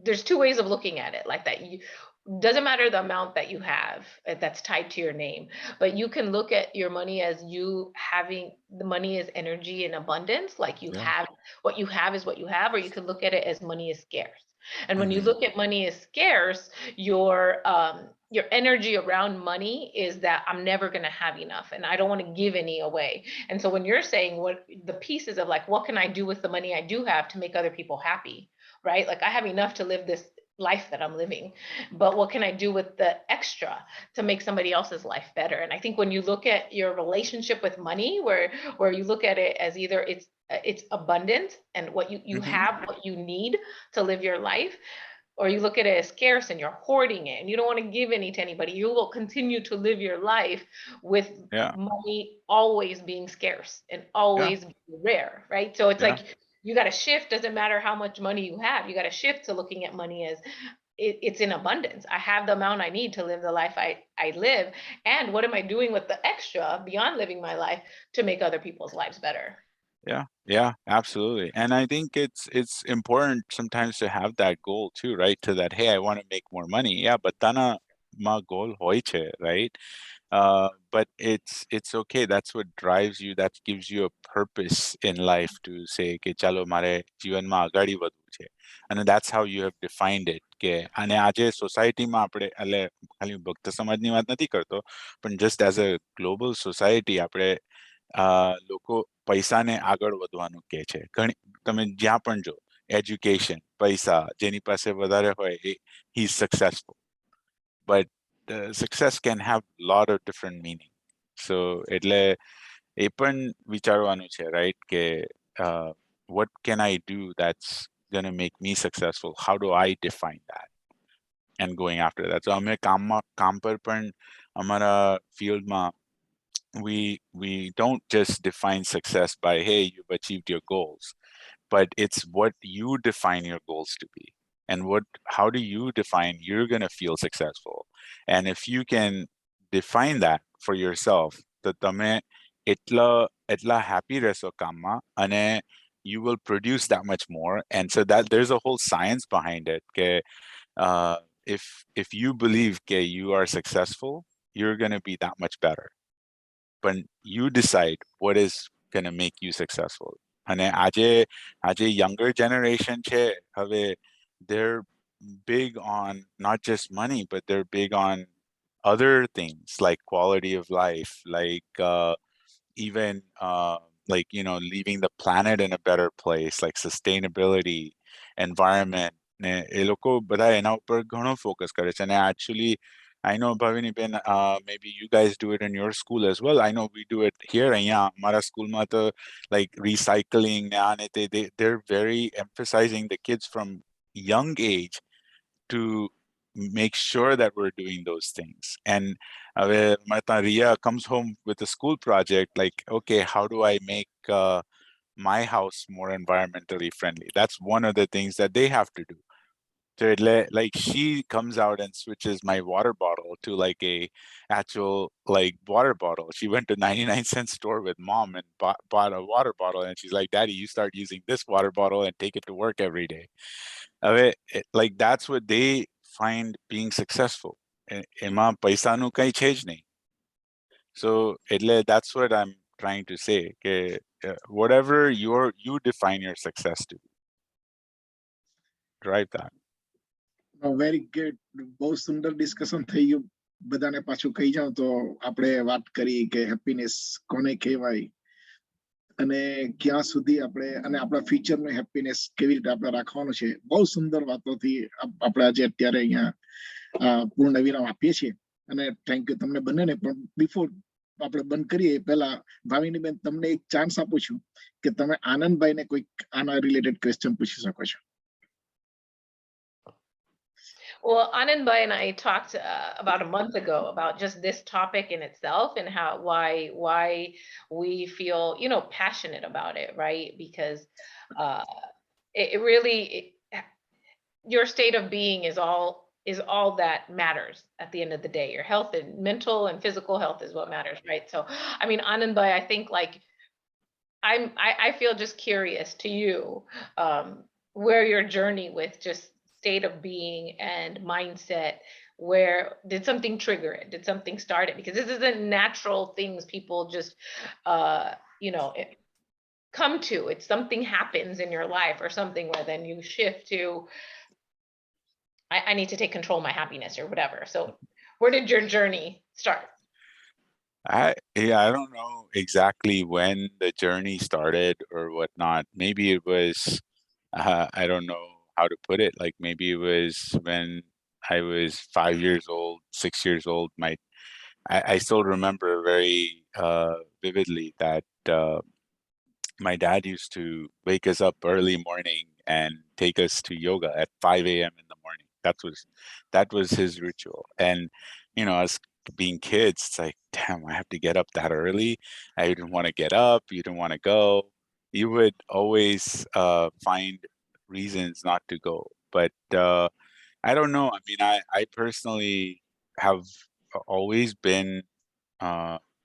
there's two ways of looking at it like that. Doesn't matter the amount that you have that's tied to your name, but you can look at your money as you having the money as energy in abundance, like you Yeah. have what you have is what you have, or you can look at it as money is scarce. And when you Mhm. look at money as scarce, your energy around money is that I'm never going to have enough and I don't want to give any away. And so when you're saying what the pieces of like what can I do with the money I do have to make other people happy, right? Like I have enough to live this life that I'm living, but what can I do with the extra to make somebody else's life better? And I think when you look at your relationship with money, where you look at it as either it's abundant and what you Mhm. have what you need to live your life, or you look at it as scarce and you're hoarding it and you don't want to give any to anybody, you will continue to live your life with Yeah. money always being scarce and always being rare, right? So it's Yeah. like you got to shift. Doesn't matter how much money you have, you got to shift to looking at money as it's in abundance. I have the amount I need to live the life I live, and what am I doing with the extra beyond living my life to make other people's lives better? Yeah, absolutely. And I think it's important sometimes to have that goal too, right? To that, hey, I want to make more money. Yeah, but માં goal હોય છે, right? But it's okay. That's what drives you. That gives you a purpose in life to say કે ચાલો મારે જીવનમાં અગાડી વધવું છે. And that's how you have defined it. કે અને આજે સોસાયટીમાં આપણે એટલે ખાલી ભક્ત સમાજની વાત નથી કરતો, પણ just as a global society આપણે લોકો પૈસાને આગળ વધવાનું કહે છે. તમે જ્યાં પણ જો એજ્યુકેશન, પૈસા, જેની પાસે વધારે હોય he is successful. But success can have a lot of different meaning. So એટલે એ પણ વિચારવાનું છે, right? કે what can I do that's going to make me successful? How do I define that? And going after that. So અમે કામ પર પણ અમારા ફિલ્ડમાં we don't just define success by, hey, you've achieved your goals, but it's what you define your goals to be. And how do you define you're going to feel successful? And if you can define that for yourself, તો તમે એટલા happy રહેશો કામમાં, અને you will produce that much more. And so that there's a whole science behind it. કે if you believe that you are successful, you're going to be that much better. But you decide what is going to make you successful. And આજે younger generation છે, હવે they're big on not just money, but they're big on other things like quality of life, like even like, you know, leaving the planet in a better place, like sustainability, environment. ને એ લોકો બધા એના ઉપર ઘણો focus કરે છે. અને actually I know, Bhavini Ben, maybe you guys do it in your school as well. I know we do it here. અહીંયા અમારા સ્કૂલમાં તો like recycling, and they're very emphasizing the kids from young age to make sure that we're doing those things. And Ria comes home with a school project, like, okay, how do I make my house more environmentally friendly? That's one of the things that they have to do. So like she comes out and switches my water bottle to like a actual like water bottle. She went to 99-cent store with mom and bought a water bottle, and she's like, Daddy, you start using this water bottle and take it to work every day. Like that's what they find being successful. એમાં પૈસાનું કઈ છે જ નહીં. So that's what I'm trying to say. Whatever you define your success to, drive that. Very good. બહુ સુંદર discussion થઈ ગયું. બધાને પાછું કહી જાઉં તો આપણે વાત કરી કે હેપીનેસ કોને કહેવાય અને ક્યાં સુધી આપણે અને આપણા ફ્યુચરનું હેપીનેસ કેવી રીતે આપણે રાખવાનું છે. બહુ સુંદર વાતોથી આપણે આજે અત્યારે અહીંયા પૂર્ણ વિરામ આપીએ છીએ. અને થેન્ક યુ તમને બંનેને. પણ બિફોર આપણે બંધ કરીએ પહેલા ભાવિની બેન, તમને એક ચાન્સ આપું છું કે તમે આનંદભાઈને કોઈક આના રિલેટેડ ક્વેશ્ચન પૂછી શકો છો. Well, Anand and I talked about a month ago about just this topic in itself and why we feel, you know, passionate about it, right? Because it really your state of being is all that matters at the end of the day. Your health and mental and physical health is what matters, right? So, I mean, Anand, I think like I feel just curious to you where your journey with just state of being and mindset, where did something trigger it? Did something start it? Because this isn't natural things people just you know come to. It's something happens in your life or something where then you shift to I need to take control of my happiness or whatever. So where did your journey start? I don't know exactly when the journey started or whatnot. Maybe it was I don't know how to put it. Like maybe it was when I was 5 years old, 6 years old. I still remember very vividly that my dad used to wake us up early morning and take us to yoga at 5 a.m. in the morning. That was his ritual. And you know, as being kids, it's like, damn, I have to get up that early. I didn't want to get up. You didn't want to go. You would always find reasons not to go. But I don't know. I mean, I personally have always been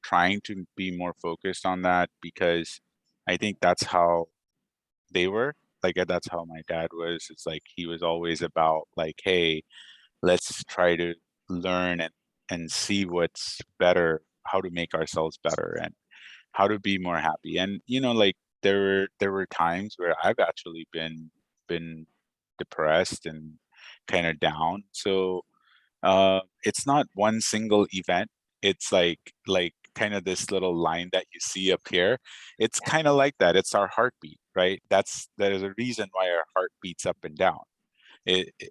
trying to be more focused on that, because I think that's how they were. Like that's how my dad was. It's like he was always about like, hey, let's try to learn and see what's better, how to make ourselves better, and how to be more happy. And like there were times where I've actually been depressed and kind of down. So it's not one single event. It's like kind of this little line that you see up here. It's kind of like that. It's our heartbeat, right? There is a reason why our heart beats up and down.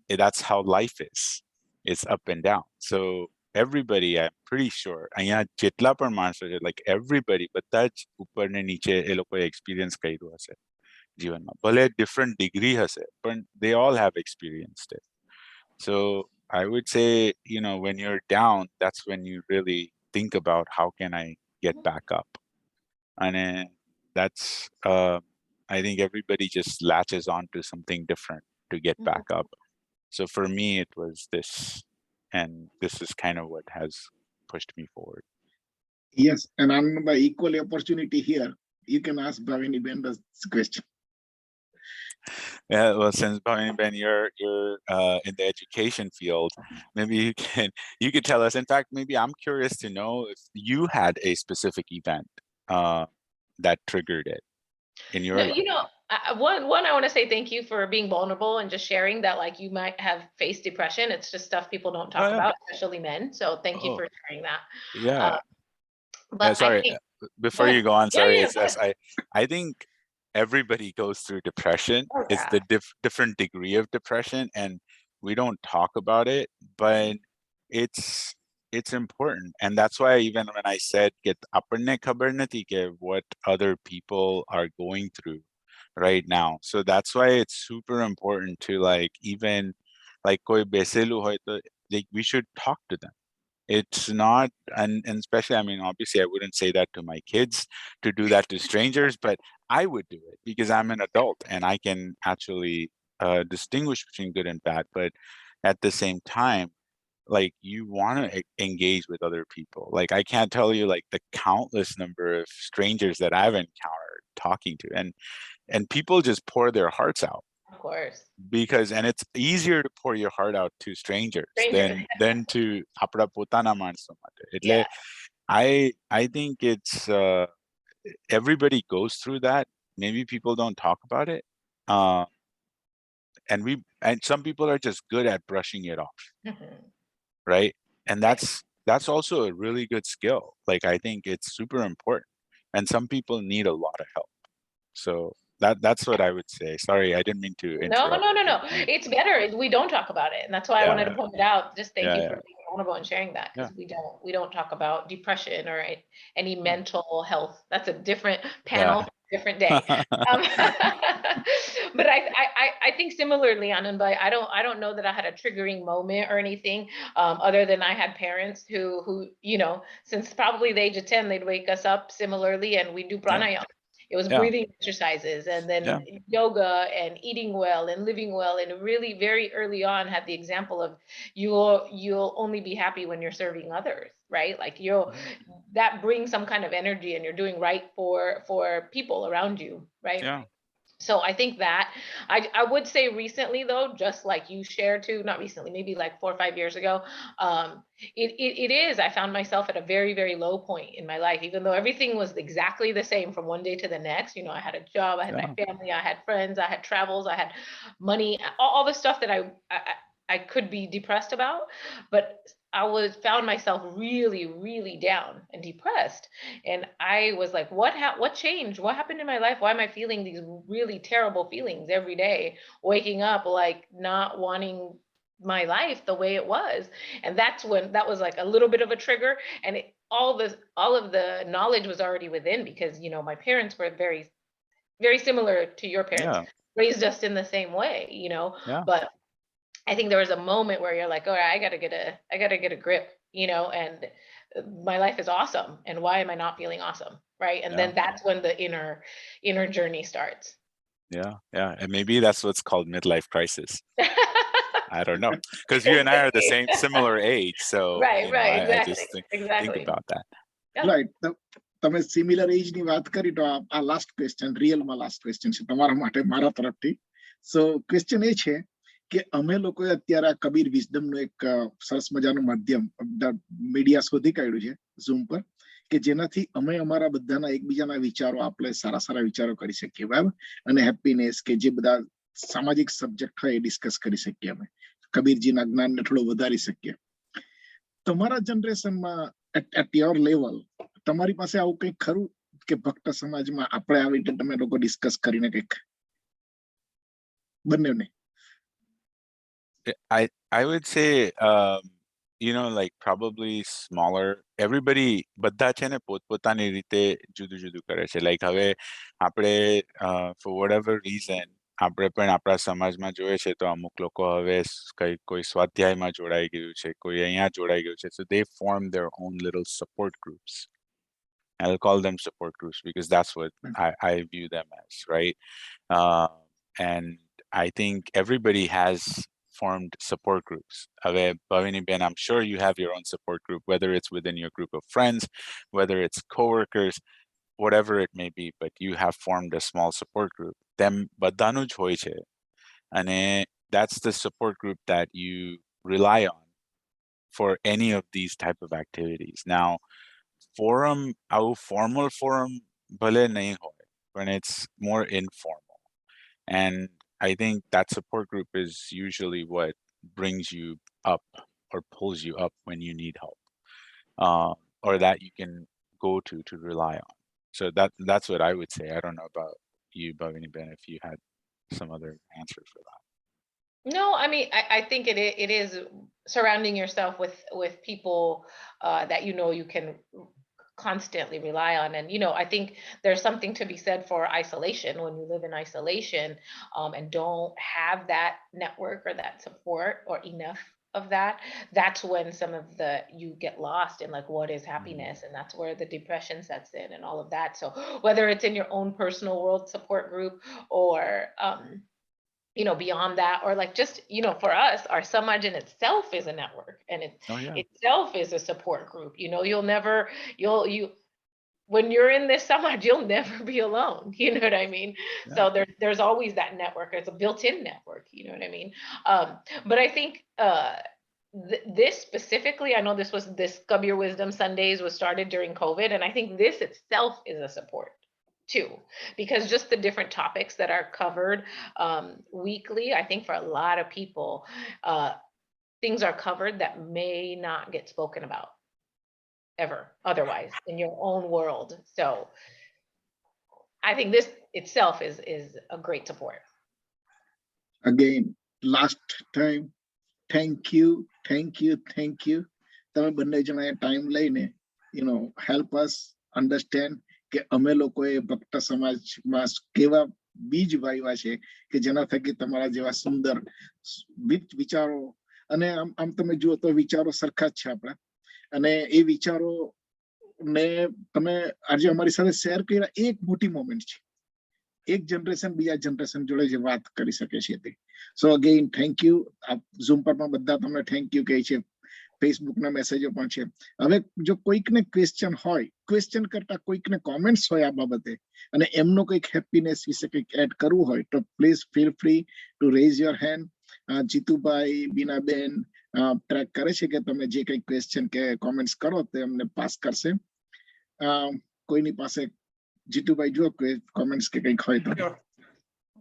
That's how life is. It's up and down. So everybody, I'm pretty sure, અહીંયા જેટલા પણ માણસો છે, like everybody, બધા જ ઉપર ને નીચે એ લોકોએ experience કર્યું હશે જીવનમાં. ભલે different degree હશે, પણ they all have experienced it. So I would say, when you're down, that's when you really think about how can I get back up. And that's, I think everybody just latches on to something different to get back up. So for me, it was this, and this is kind of what has pushed me forward. Yes, and on the equal opportunity here, you can ask Bhavini Ben this question. Yeah, well, since Bhavini Ben, you're in the education field, maybe you could tell us. In fact, maybe I'm curious to know if you had a specific event that triggered it in your life. One, I want to say thank you for being vulnerable and just sharing that, like, you might have faced depression. It's just stuff people don't talk about, especially men. So thank you for sharing that. Yeah. But sorry, I think, before you go on, sorry, yeah, it's just, I think everybody goes through depression. It's the different degree of depression, and we don't talk about it, but it's important. And that's why even when I said get apne khabar nathi ke what other people are going through right now, so that's why it's super important to even koi beselu hoy to we should talk to them. It's not, and especially, I mean, obviously I wouldn't say that to my kids to do that to strangers, but I would do it because I'm an adult and I can actually distinguish between good and bad. But at the same time, you want to engage with other people. I can't tell you the countless number of strangers that I've encountered talking to, and people just pour their hearts out. Of course. And it's easier to pour your heart out to strangers. than to apna potana manso mate. એટલે I think it's everybody goes through that. Maybe people don't talk about it. And some people are just good at brushing it off. Right? And that's also a really good skill. I think it's super important. And some people need a lot of help. So that's what I would say. Sorry, I didn't mean to interrupt. No. It's better. We don't talk about it. And that's why I wanted to point it out. Just thank you for being vulnerable and sharing that, because we don't talk about depression or any mental health. That's a different panel, different day. But I think similarly, Anand, I don't know that I had a triggering moment or anything, other than I had parents who since probably the age of 10, they'd wake us up similarly, and we do pranayama. It was breathing exercises, and then yoga and eating well and living well, and really very early on had the example of you'll only be happy when you're serving others, right? That brings some kind of energy, and you're doing right for people around you, right? Yeah. So I think that I would say recently, though, just like you shared too, not recently, maybe 4 or 5 years ago, it is, I found myself at a very, very low point in my life, even though everything was exactly the same from one day to the next. I had a job, I had my family, I had friends, I had travels, I had money, all the stuff that I could be depressed about, but I found myself really, really down and depressed. And I was like, what changed? What happened in my life? Why am I feeling these really terrible feelings every day, waking up not wanting my life the way it was? And that's when that was a little bit of a trigger. And all of the knowledge was already within, because my parents were very, very similar to your parents, raised us in the same way, but I think there was a moment where you're like, all right, I gotta get a grip, and my life is awesome, and why am I not feeling awesome, right? And then that's when the inner journey starts. Yeah, and maybe that's what's called midlife crisis. I don't know, because you and I are the similar age, so right, exactly. I just think about that. Right. તમે similar એજ ની વાત કરી તો આ last question real માં last question છે તમારા માટે મારા તરફથી. સો ક્વેશ્ચન એ છે કે અમે લોકોએ અત્યારે આ કબીર વિઝડમનું એક સરસ મજાનું માધ્યમ મીડિયા શોધી કાઢ્યું છે ઝૂમ પર, કે જેનાથી અમે અમારા બધાના એકબીજાના વિચારો આપણે સારા સારા વિચારો કરી શકીએ, બરાબર, અને હેપીનેસ કે જે બધા સામાજિક સબ્જેક્ટ હોય એ ડિસ્કસ કરી શકીએ, અમે કબીરજીના જ્ઞાનને થોડું વધારી શકીએ. તમારા જનરેશનમાં એટ યોર લેવલ તમારી પાસે આવું કંઈક ખરું કે ભક્ત સમાજમાં આપણે આવી રીતે તમે લોકો ડિસ્કસ કરીને કંઈક બંનેને? I would say, you know, like probably smaller. Everybody, બધા છે ને પોતપોતાની રીતે જુદું જુદું કરે છે. Like હવે આપણે for whatever reason આપણે પણ આપણા સમાજમાં જોઈએ છે તો અમુક લોકો હવે કોઈ સ્વાધ્યાયમાં જોડાઈ ગયું છે, કોઈ અહીંયા જોડાઈ ગયું છે. So they form their own little support groups. I'll call them support groups because that's what I view them as, right? And I think everybody has formed support groups. Bhavini Ben, I'm sure you have your own support group, whether it's within your group of friends, whether it's coworkers, whatever it may be, but you have formed a small support group. Them badanu જ હોય છે, અને that's the support group that you rely on for any of these type of activities. Now, forum, our formal forum ભલે નહીં હોય, but it's more informal. And I think that support group is usually what brings you up or pulls you up when you need help, or that you can go to rely on. So that's what I would say. I don't know about you, Bhavini Ben, if you had some other answer for that. No, I mean, I think it is surrounding yourself with people that you know you can constantly rely on. And I think there's something to be said for isolation. When you live in isolation and don't have that network or that support or enough of that, that's when some of you get lost in like what is happiness, and that's where the depression sets in and all of that. So whether it's in your own personal world support group or beyond that, or like just, for us, our samaj in itself is a network, and it itself is a support group. When you're in this samaj, you'll never be alone. You know what I mean? Yeah. So there's always that network. It's a built-in network. You know what I mean? But I think this specifically, I know this Kabir Wisdom Sundays was started during COVID, and I think this itself is a support too, because just the different topics that are covered weekly, I think for a lot of people, things are covered that may not get spoken about ever otherwise in your own world. So I think this itself is a great support. Again, last time, thank you. તમે બંને જણાએ time લઈને help us understand કે અમે લોકોએ ભક્ત સમાજમાં કેવા બીજ વાવ્યા છે કે જેના થકી તમારા જેવા સુંદર વિચારો, અને આમ તમે જુઓ તો વિચારો સરખા જ છે આપણા, અને એ વિચારો ને તમે આજે અમારી સાથે શેર કર્યા. એક મોટી મોમેન્ટ છે, એક જનરેશન બીજા જનરેશન જોડે જે વાત કરી શકે છે તે. સો અગેન થેન્ક યુ. ઝૂમ પર પણ બધા તમને થેન્ક યુ કહે છે, ફેસબુકના મેસેજો પણ છે. હવે જો કોઈકને ક્વેશ્ચન હોય, ક્વેશ્ચન કરતા કોઈકને કોમેન્ટ્સ હોય આ બાબતે, અને એમનો કંઈક હેપીનેસ વિશે કંઈક એડ કરવું હોય તો please feel free two rays your hand. Jitubhai, Binaben track કરે છે કે તમે જે કંઈક ક્વેશ્ચન કે કોમેન્ટ્સ કરો તે અમને પાસ કરશે. કોઈની પાસે જીતુભાઈ જુઓ કોમેન્ટ્સ કે કંઈક હોય તો.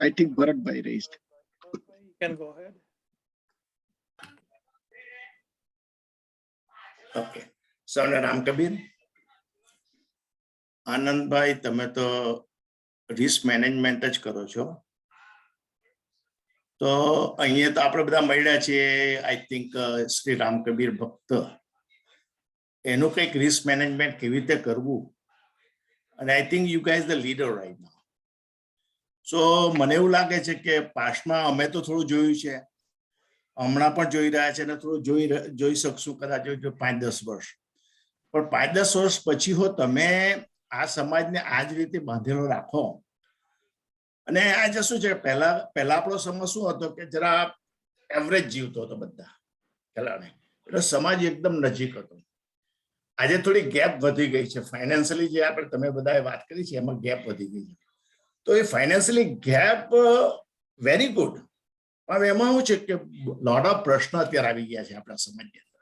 I think Bharatbhai raised. You can go ahead. Okay, સૌને રામ કબીર. આનંદભાઈ, તમે તો રિસ્ક મેનેજમેન્ટ જ કરો છો, તો અહીંયા તો આપણે બધા મળ્યા છીએ. આઈ થિંક શ્રી રામ કબીર ભક્ત, એનું કંઈક રિસ્ક મેનેજમેન્ટ કેવી રીતે કરવું, અને I think you guys the leader right now. So મને એવું લાગે છે કે પાસ્ટમાં અમે તો થોડું જોયું છે, હમણાં પણ જોઈ રહ્યા છે, અને થોડું જોઈ શકશું કદાચ 5-10 વર્ષ. પણ 5-10 વર્ષ પછી હો તમે આ સમાજને આ જ રીતે બાંધેલો રાખો. અને આજે શું છે, પહેલા આપણો સમય શું હતો કે જરા એવરેજ જીવતો હતો બધા પહેલાને, એટલે સમાજ એકદમ નજીક હતો. આજે થોડી ગેપ વધી ગઈ છે ફાઇનાન્શિયલી, જે આપણે તમે બધાએ વાત કરી છે એમાં ગેપ વધી ગઈ છે. તો એ ફાઇનાન્શિયલી ગેપ વેરી ગુડ, હવે એમાં શું છે કે લોટ ઓફ પ્રશ્ન અત્યારે આવી ગયા છે આપણા સમાજની અંદર,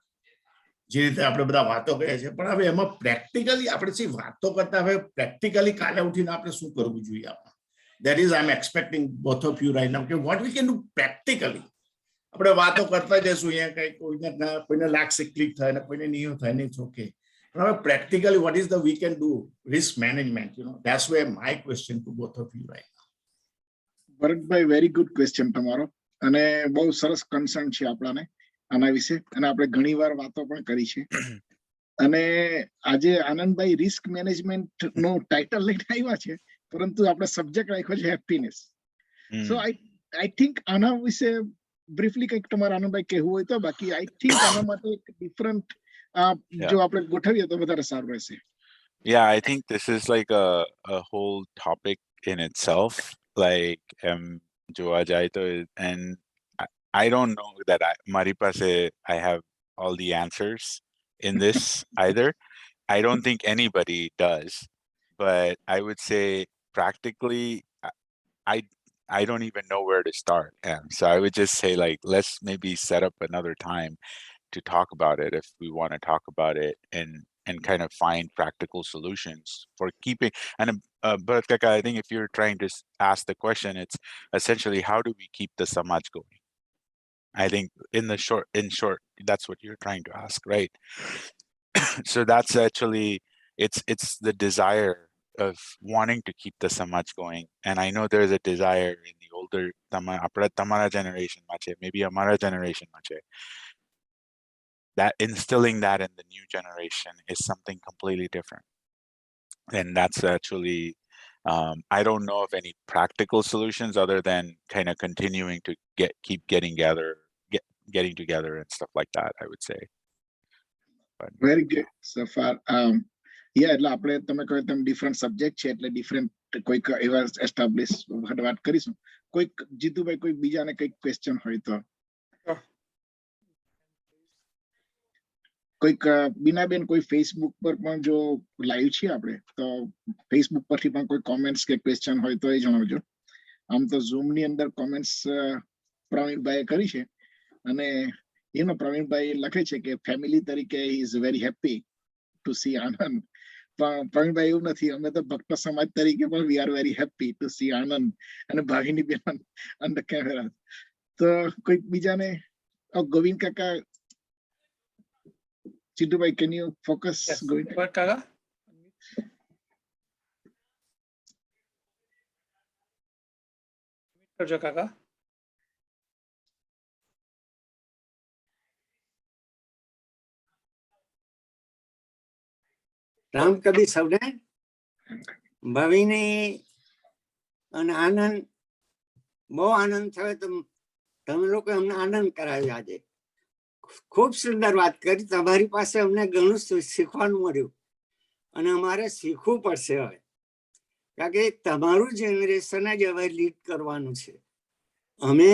જે રીતે આપણે બધા વાતો કરીએ છીએ, પણ હવે એમાં પ્રેક્ટિકલી આપણે જે વાતો કરતા હવે પ્રેક્ટિકલી કાલે ઉઠીને આપણે શું કરવું જોઈએ? આપણે that is I am expecting both of you right now કે what we can do practically. આપણે વાતો કરતા જઈશું, અહીંયા કઈ કોઈને લાગશે, ક્લિક થાય ને કોઈને નહીં થાય, નહીં ઓકે, પણ હવે practically what is the V can do risk management, you know, that's way my question two both of you right. Bharatbhai, very good question તમારો, અને બહુ સરસ કન્સર્ન છે આપણાને આના વિશે, અને આપણે ઘણી વાર વાતો પણ કરી છે. અને આજે આનંદભાઈ રિસ્ક મેનેજમેન્ટ નો ટાઇટલ લઈને આવ્યા છે, પરંતુ આપણે સબ્જેક્ટ રાખ્યો છે હેપીનેસ. સો આઈ થિંક આના વિશે બ્રીફલી કંઈક તમારે આનંદભાઈ કહેવું હોય તો, બાકી આઈ થિંક આના માટે એક ડિફરન્ટ જો આપણે ગોઠવીએ તો વધારે સારું રહેશે. Yeah, I think this is like a whole topic in itself. Like, જોવા જાય તો, and I don't know that મારી પાસે I have all the answers in this either. I don't think anybody does, but I would say practically, I don't even know where to start. So I would just say, like, let's maybe set up another time to talk about it if we want to talk about it, and kind of find practical solutions for keeping. And but Kaka, I think if you're trying to ask the question, it's essentially how do we keep the samaj going? I think in short, that's what you're trying to ask, right? So that's actually, it's the desire of wanting to keep the samaj going. And I know there's a desire in the older tamara generation, maybe amara generation, that instilling that in the new generation is something completely different. And that's actually, I don't know of any practical solutions other than kind of continuing to keep getting together and stuff like that, I would say. But, very good so far. એટલે આપણે તમે કહો તેમ different subject છે, એટલે different કોઈક એવા establish વાત કરીશું. કોઈક જીતુભાઈ, કોઈ બીજાને કઈક ક્વેશ્ચન હોય તો? કોઈક બીનાબેન, કોઈ ફેસબુક પર પણ જો લાઈવ છીએ આપણે, તો ફેસબુક પરથી પણ કોઈ કોમેન્ટ્સ કે ક્વેશ્ચન હોય તો એ જણાવજો. આમ તો ઝૂમ ની અંદર કોમેન્ટ્સ પ્રવીણભાઈએ કરી છે, અને એનો પ્રવીણભાઈ લખે છે કે ફેમિલી તરીકે is very happy to see Anand. પણ પ્રવીણભાઈ, એવું નથી, અમે તો ભક્ત સમાજ તરીકે પણ we are very happy to see Anand અને ભાવિની બેન ઓન ધ કેમેરા. તો કોઈક બીજાને? ગોવિંદ કાકા, Chidu, can you focus? Yes. Govind? Go ahead, Kaga. Unmute Kaga. Ram Kabir સૌને, ભવિની અને આનંદ, બહુ આનંદ થયો. તમે લોકો અમને આનંદ કરાવ્યો. આજે ખૂબ સુંદર વાત કરી. તમારી પાસે અમને ઘણું શીખવાનું મળ્યું, અને અમારે શીખવું પડશે હવે, કારણ કે તમારું જનરેશન જ હવે લીડ કરવાનું છે. અમે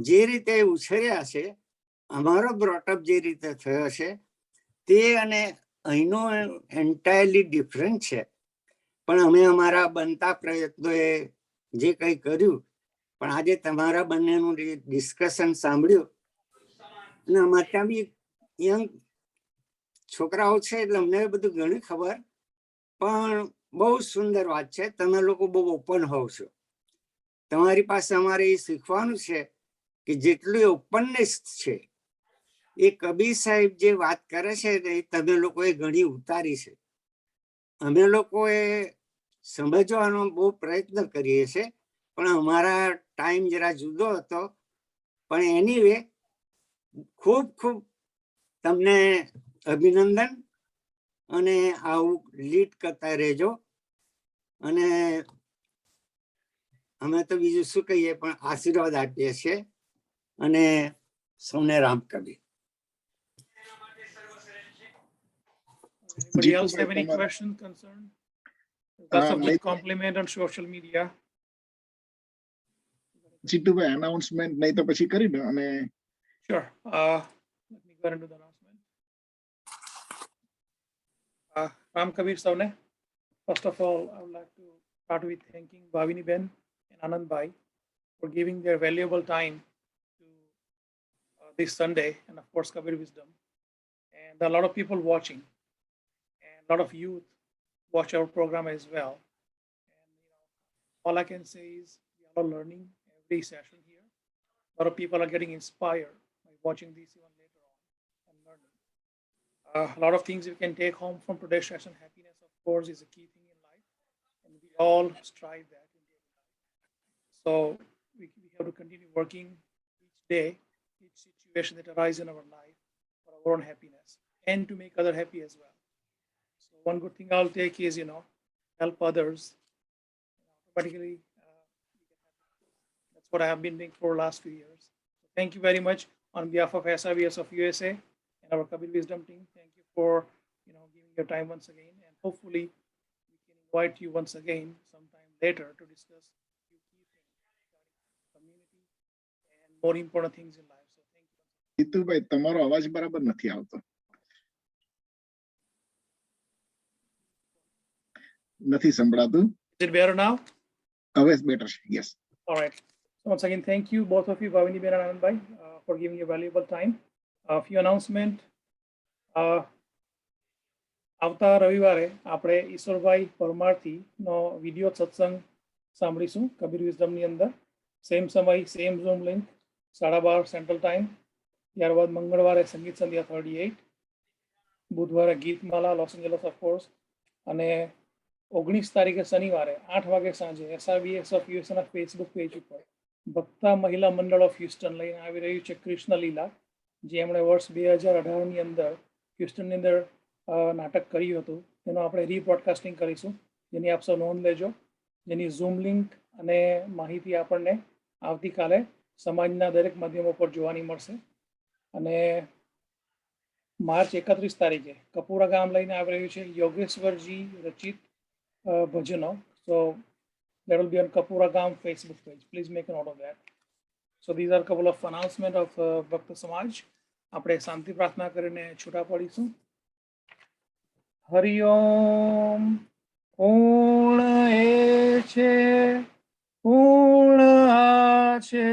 જે રીતે ઉછર્યા છે, અમારો બ્રોટઅપ જે રીતે થયો છે, તે અને અહીંનો એન્ટાયરલી ડિફરન્ટ છે. પણ અમે અમારા બનતા પ્રયત્નોએ જે કંઈ કર્યું, પણ આજે તમારા બંનેનું ડિસ્કશન સાંભળ્યું, અને અમારે ત્યાં બી યંગ છોકરાઓ છે, એટલે અમને બધું ઘણી ખબર. પણ બહુ સુંદર વાત છે. તમે લોકો બહુ ઓપન હોવ છો. તમારી પાસે અમારે એ શીખવાનું છે કે જેટલી ઓપનનેસ છે, એ કબીર સાહેબ જે વાત કરે છે એ તમે લોકોએ ઘણી ઉતારી છે. અમે લોકોએ સમજવાનો બહુ પ્રયત્ન કરીએ છીએ, પણ અમારા ટાઈમ જરા જુદો હતો. પણ એનીવે, ખૂબ ખૂબ તમને અભિનંદન, અને આવું લીડ કરતા રહેજો. અને અમે તો બીજું શું કહીએ, પણ આશીર્વાદ આપીએ છીએ. અને સૌને Ram Kabir. Anybody else have any question, concern? That's a good compliment on social media. Jitubhai, announcement નહીં તો પછી કરી દો. અને Sure. Let me go into the announcement. Ram Kabir Savne. First of all, I would like to start with thanking Bhavini Ben and Anand Bhai for giving their valuable time this Sunday, and of course, Kabir Wisdom. And there are a lot of people watching, and a lot of youth watch our program as well. And all I can say is we are all learning every session here. A lot of people are getting inspired by watching this even later on and learning. A lot of things we can take home from today's session. Happiness, of course, is a key thing in life, and we all strive that in daily life. So we have to continue working each day, each situation that arises in our life for our own happiness and to make others happy as well. So one good thing I'll take is, help others. Automatically, that's what I have been doing for the last few years. So thank you very much on behalf of SIVS of USA and our Kabir Wisdom team. Thank you for giving your time once again, and hopefully we can invite you once again sometime later to discuss few key things regarding community and more important things in life. So thank you. Jitubhai તમારો અવાજ બરાબર નથી આવતો. નથી સંભળાતું. Is it better now? હવે better છે. Yes. All right. So once again, thank you both of you, Bhavini and Anand bhai, for giving your valuable time. A few announcement. આવતા રવિવારે આપણે ઈશ્વરભાઈ પરમારથી નો વિડીયો સત્સંગ સાંભળીશું કબીર વિઝડમની અંદર. સેમ સમય, same zoom link, 12:30 central time. ત્યારબાદ મંગળવારે સંગીત સંધ્યા 38, બુધવારે ગીતમાલા લોસ એન્જલસ ઓફકોર્સ, અને 19 તારીખે શનિવારે 8 વાગે સાંજે SIVS ઓફ યુએસના ફેસબુક પેજ ઉપર ભક્તા મહિલા મંડળ ઓફ હ્યુસ્ટન લઈને આવી રહ્યું છે કૃષ્ણ લીલા, જે એમણે વર્ષ 2018ની અંદર હ્યુસ્ટનની અંદર નાટક કર્યું હતું. તેનો આપણે રીબ્રોડકાસ્ટિંગ કરીશું, જેની આપ સૌ નોંધ લેજો. જેની ઝૂમ લિંક અને માહિતી આપણને આવતીકાલે સમાજના દરેક માધ્યમો પર જોવાની મળશે. અને માર્ચ 31 તારીખે કપૂરા ગામ લઈને આવી રહ્યું છે યોગેશ્વરજી રચિત ભજનો. So that will be on Kapura Gam Facebook page. Please make a note of that. So these are a couple of announcements of Bhakta Samaj. આપણે શાંતિ પ્રાર્થના કરીને છૂટા પડીશું. હરિ ઓમ. પૂર્ણ એ છે, પૂર્ણ આ છે,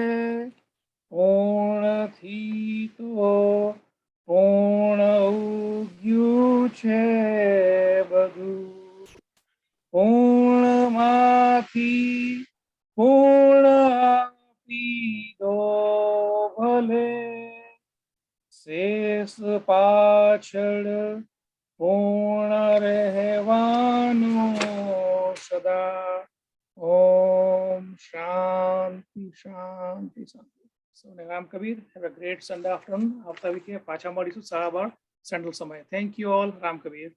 પૂર્ણથી તો પૂર્ણ ઉગ્યું છે બધું. પૂર્ણમાંથી પૂર્ણ આપી દો ભલે, શેષ પાછળ પૂર્ણ રહેવાનું સદા. ઓમ શાંતિ શાંતિ શાંતિ. So Ram Kabir, have a great Sunday afternoon. આવતા વીકે પાછા મળીશું 12:30 સેન્ટ્રલ સમયે. Thank you all. Ram Kabir.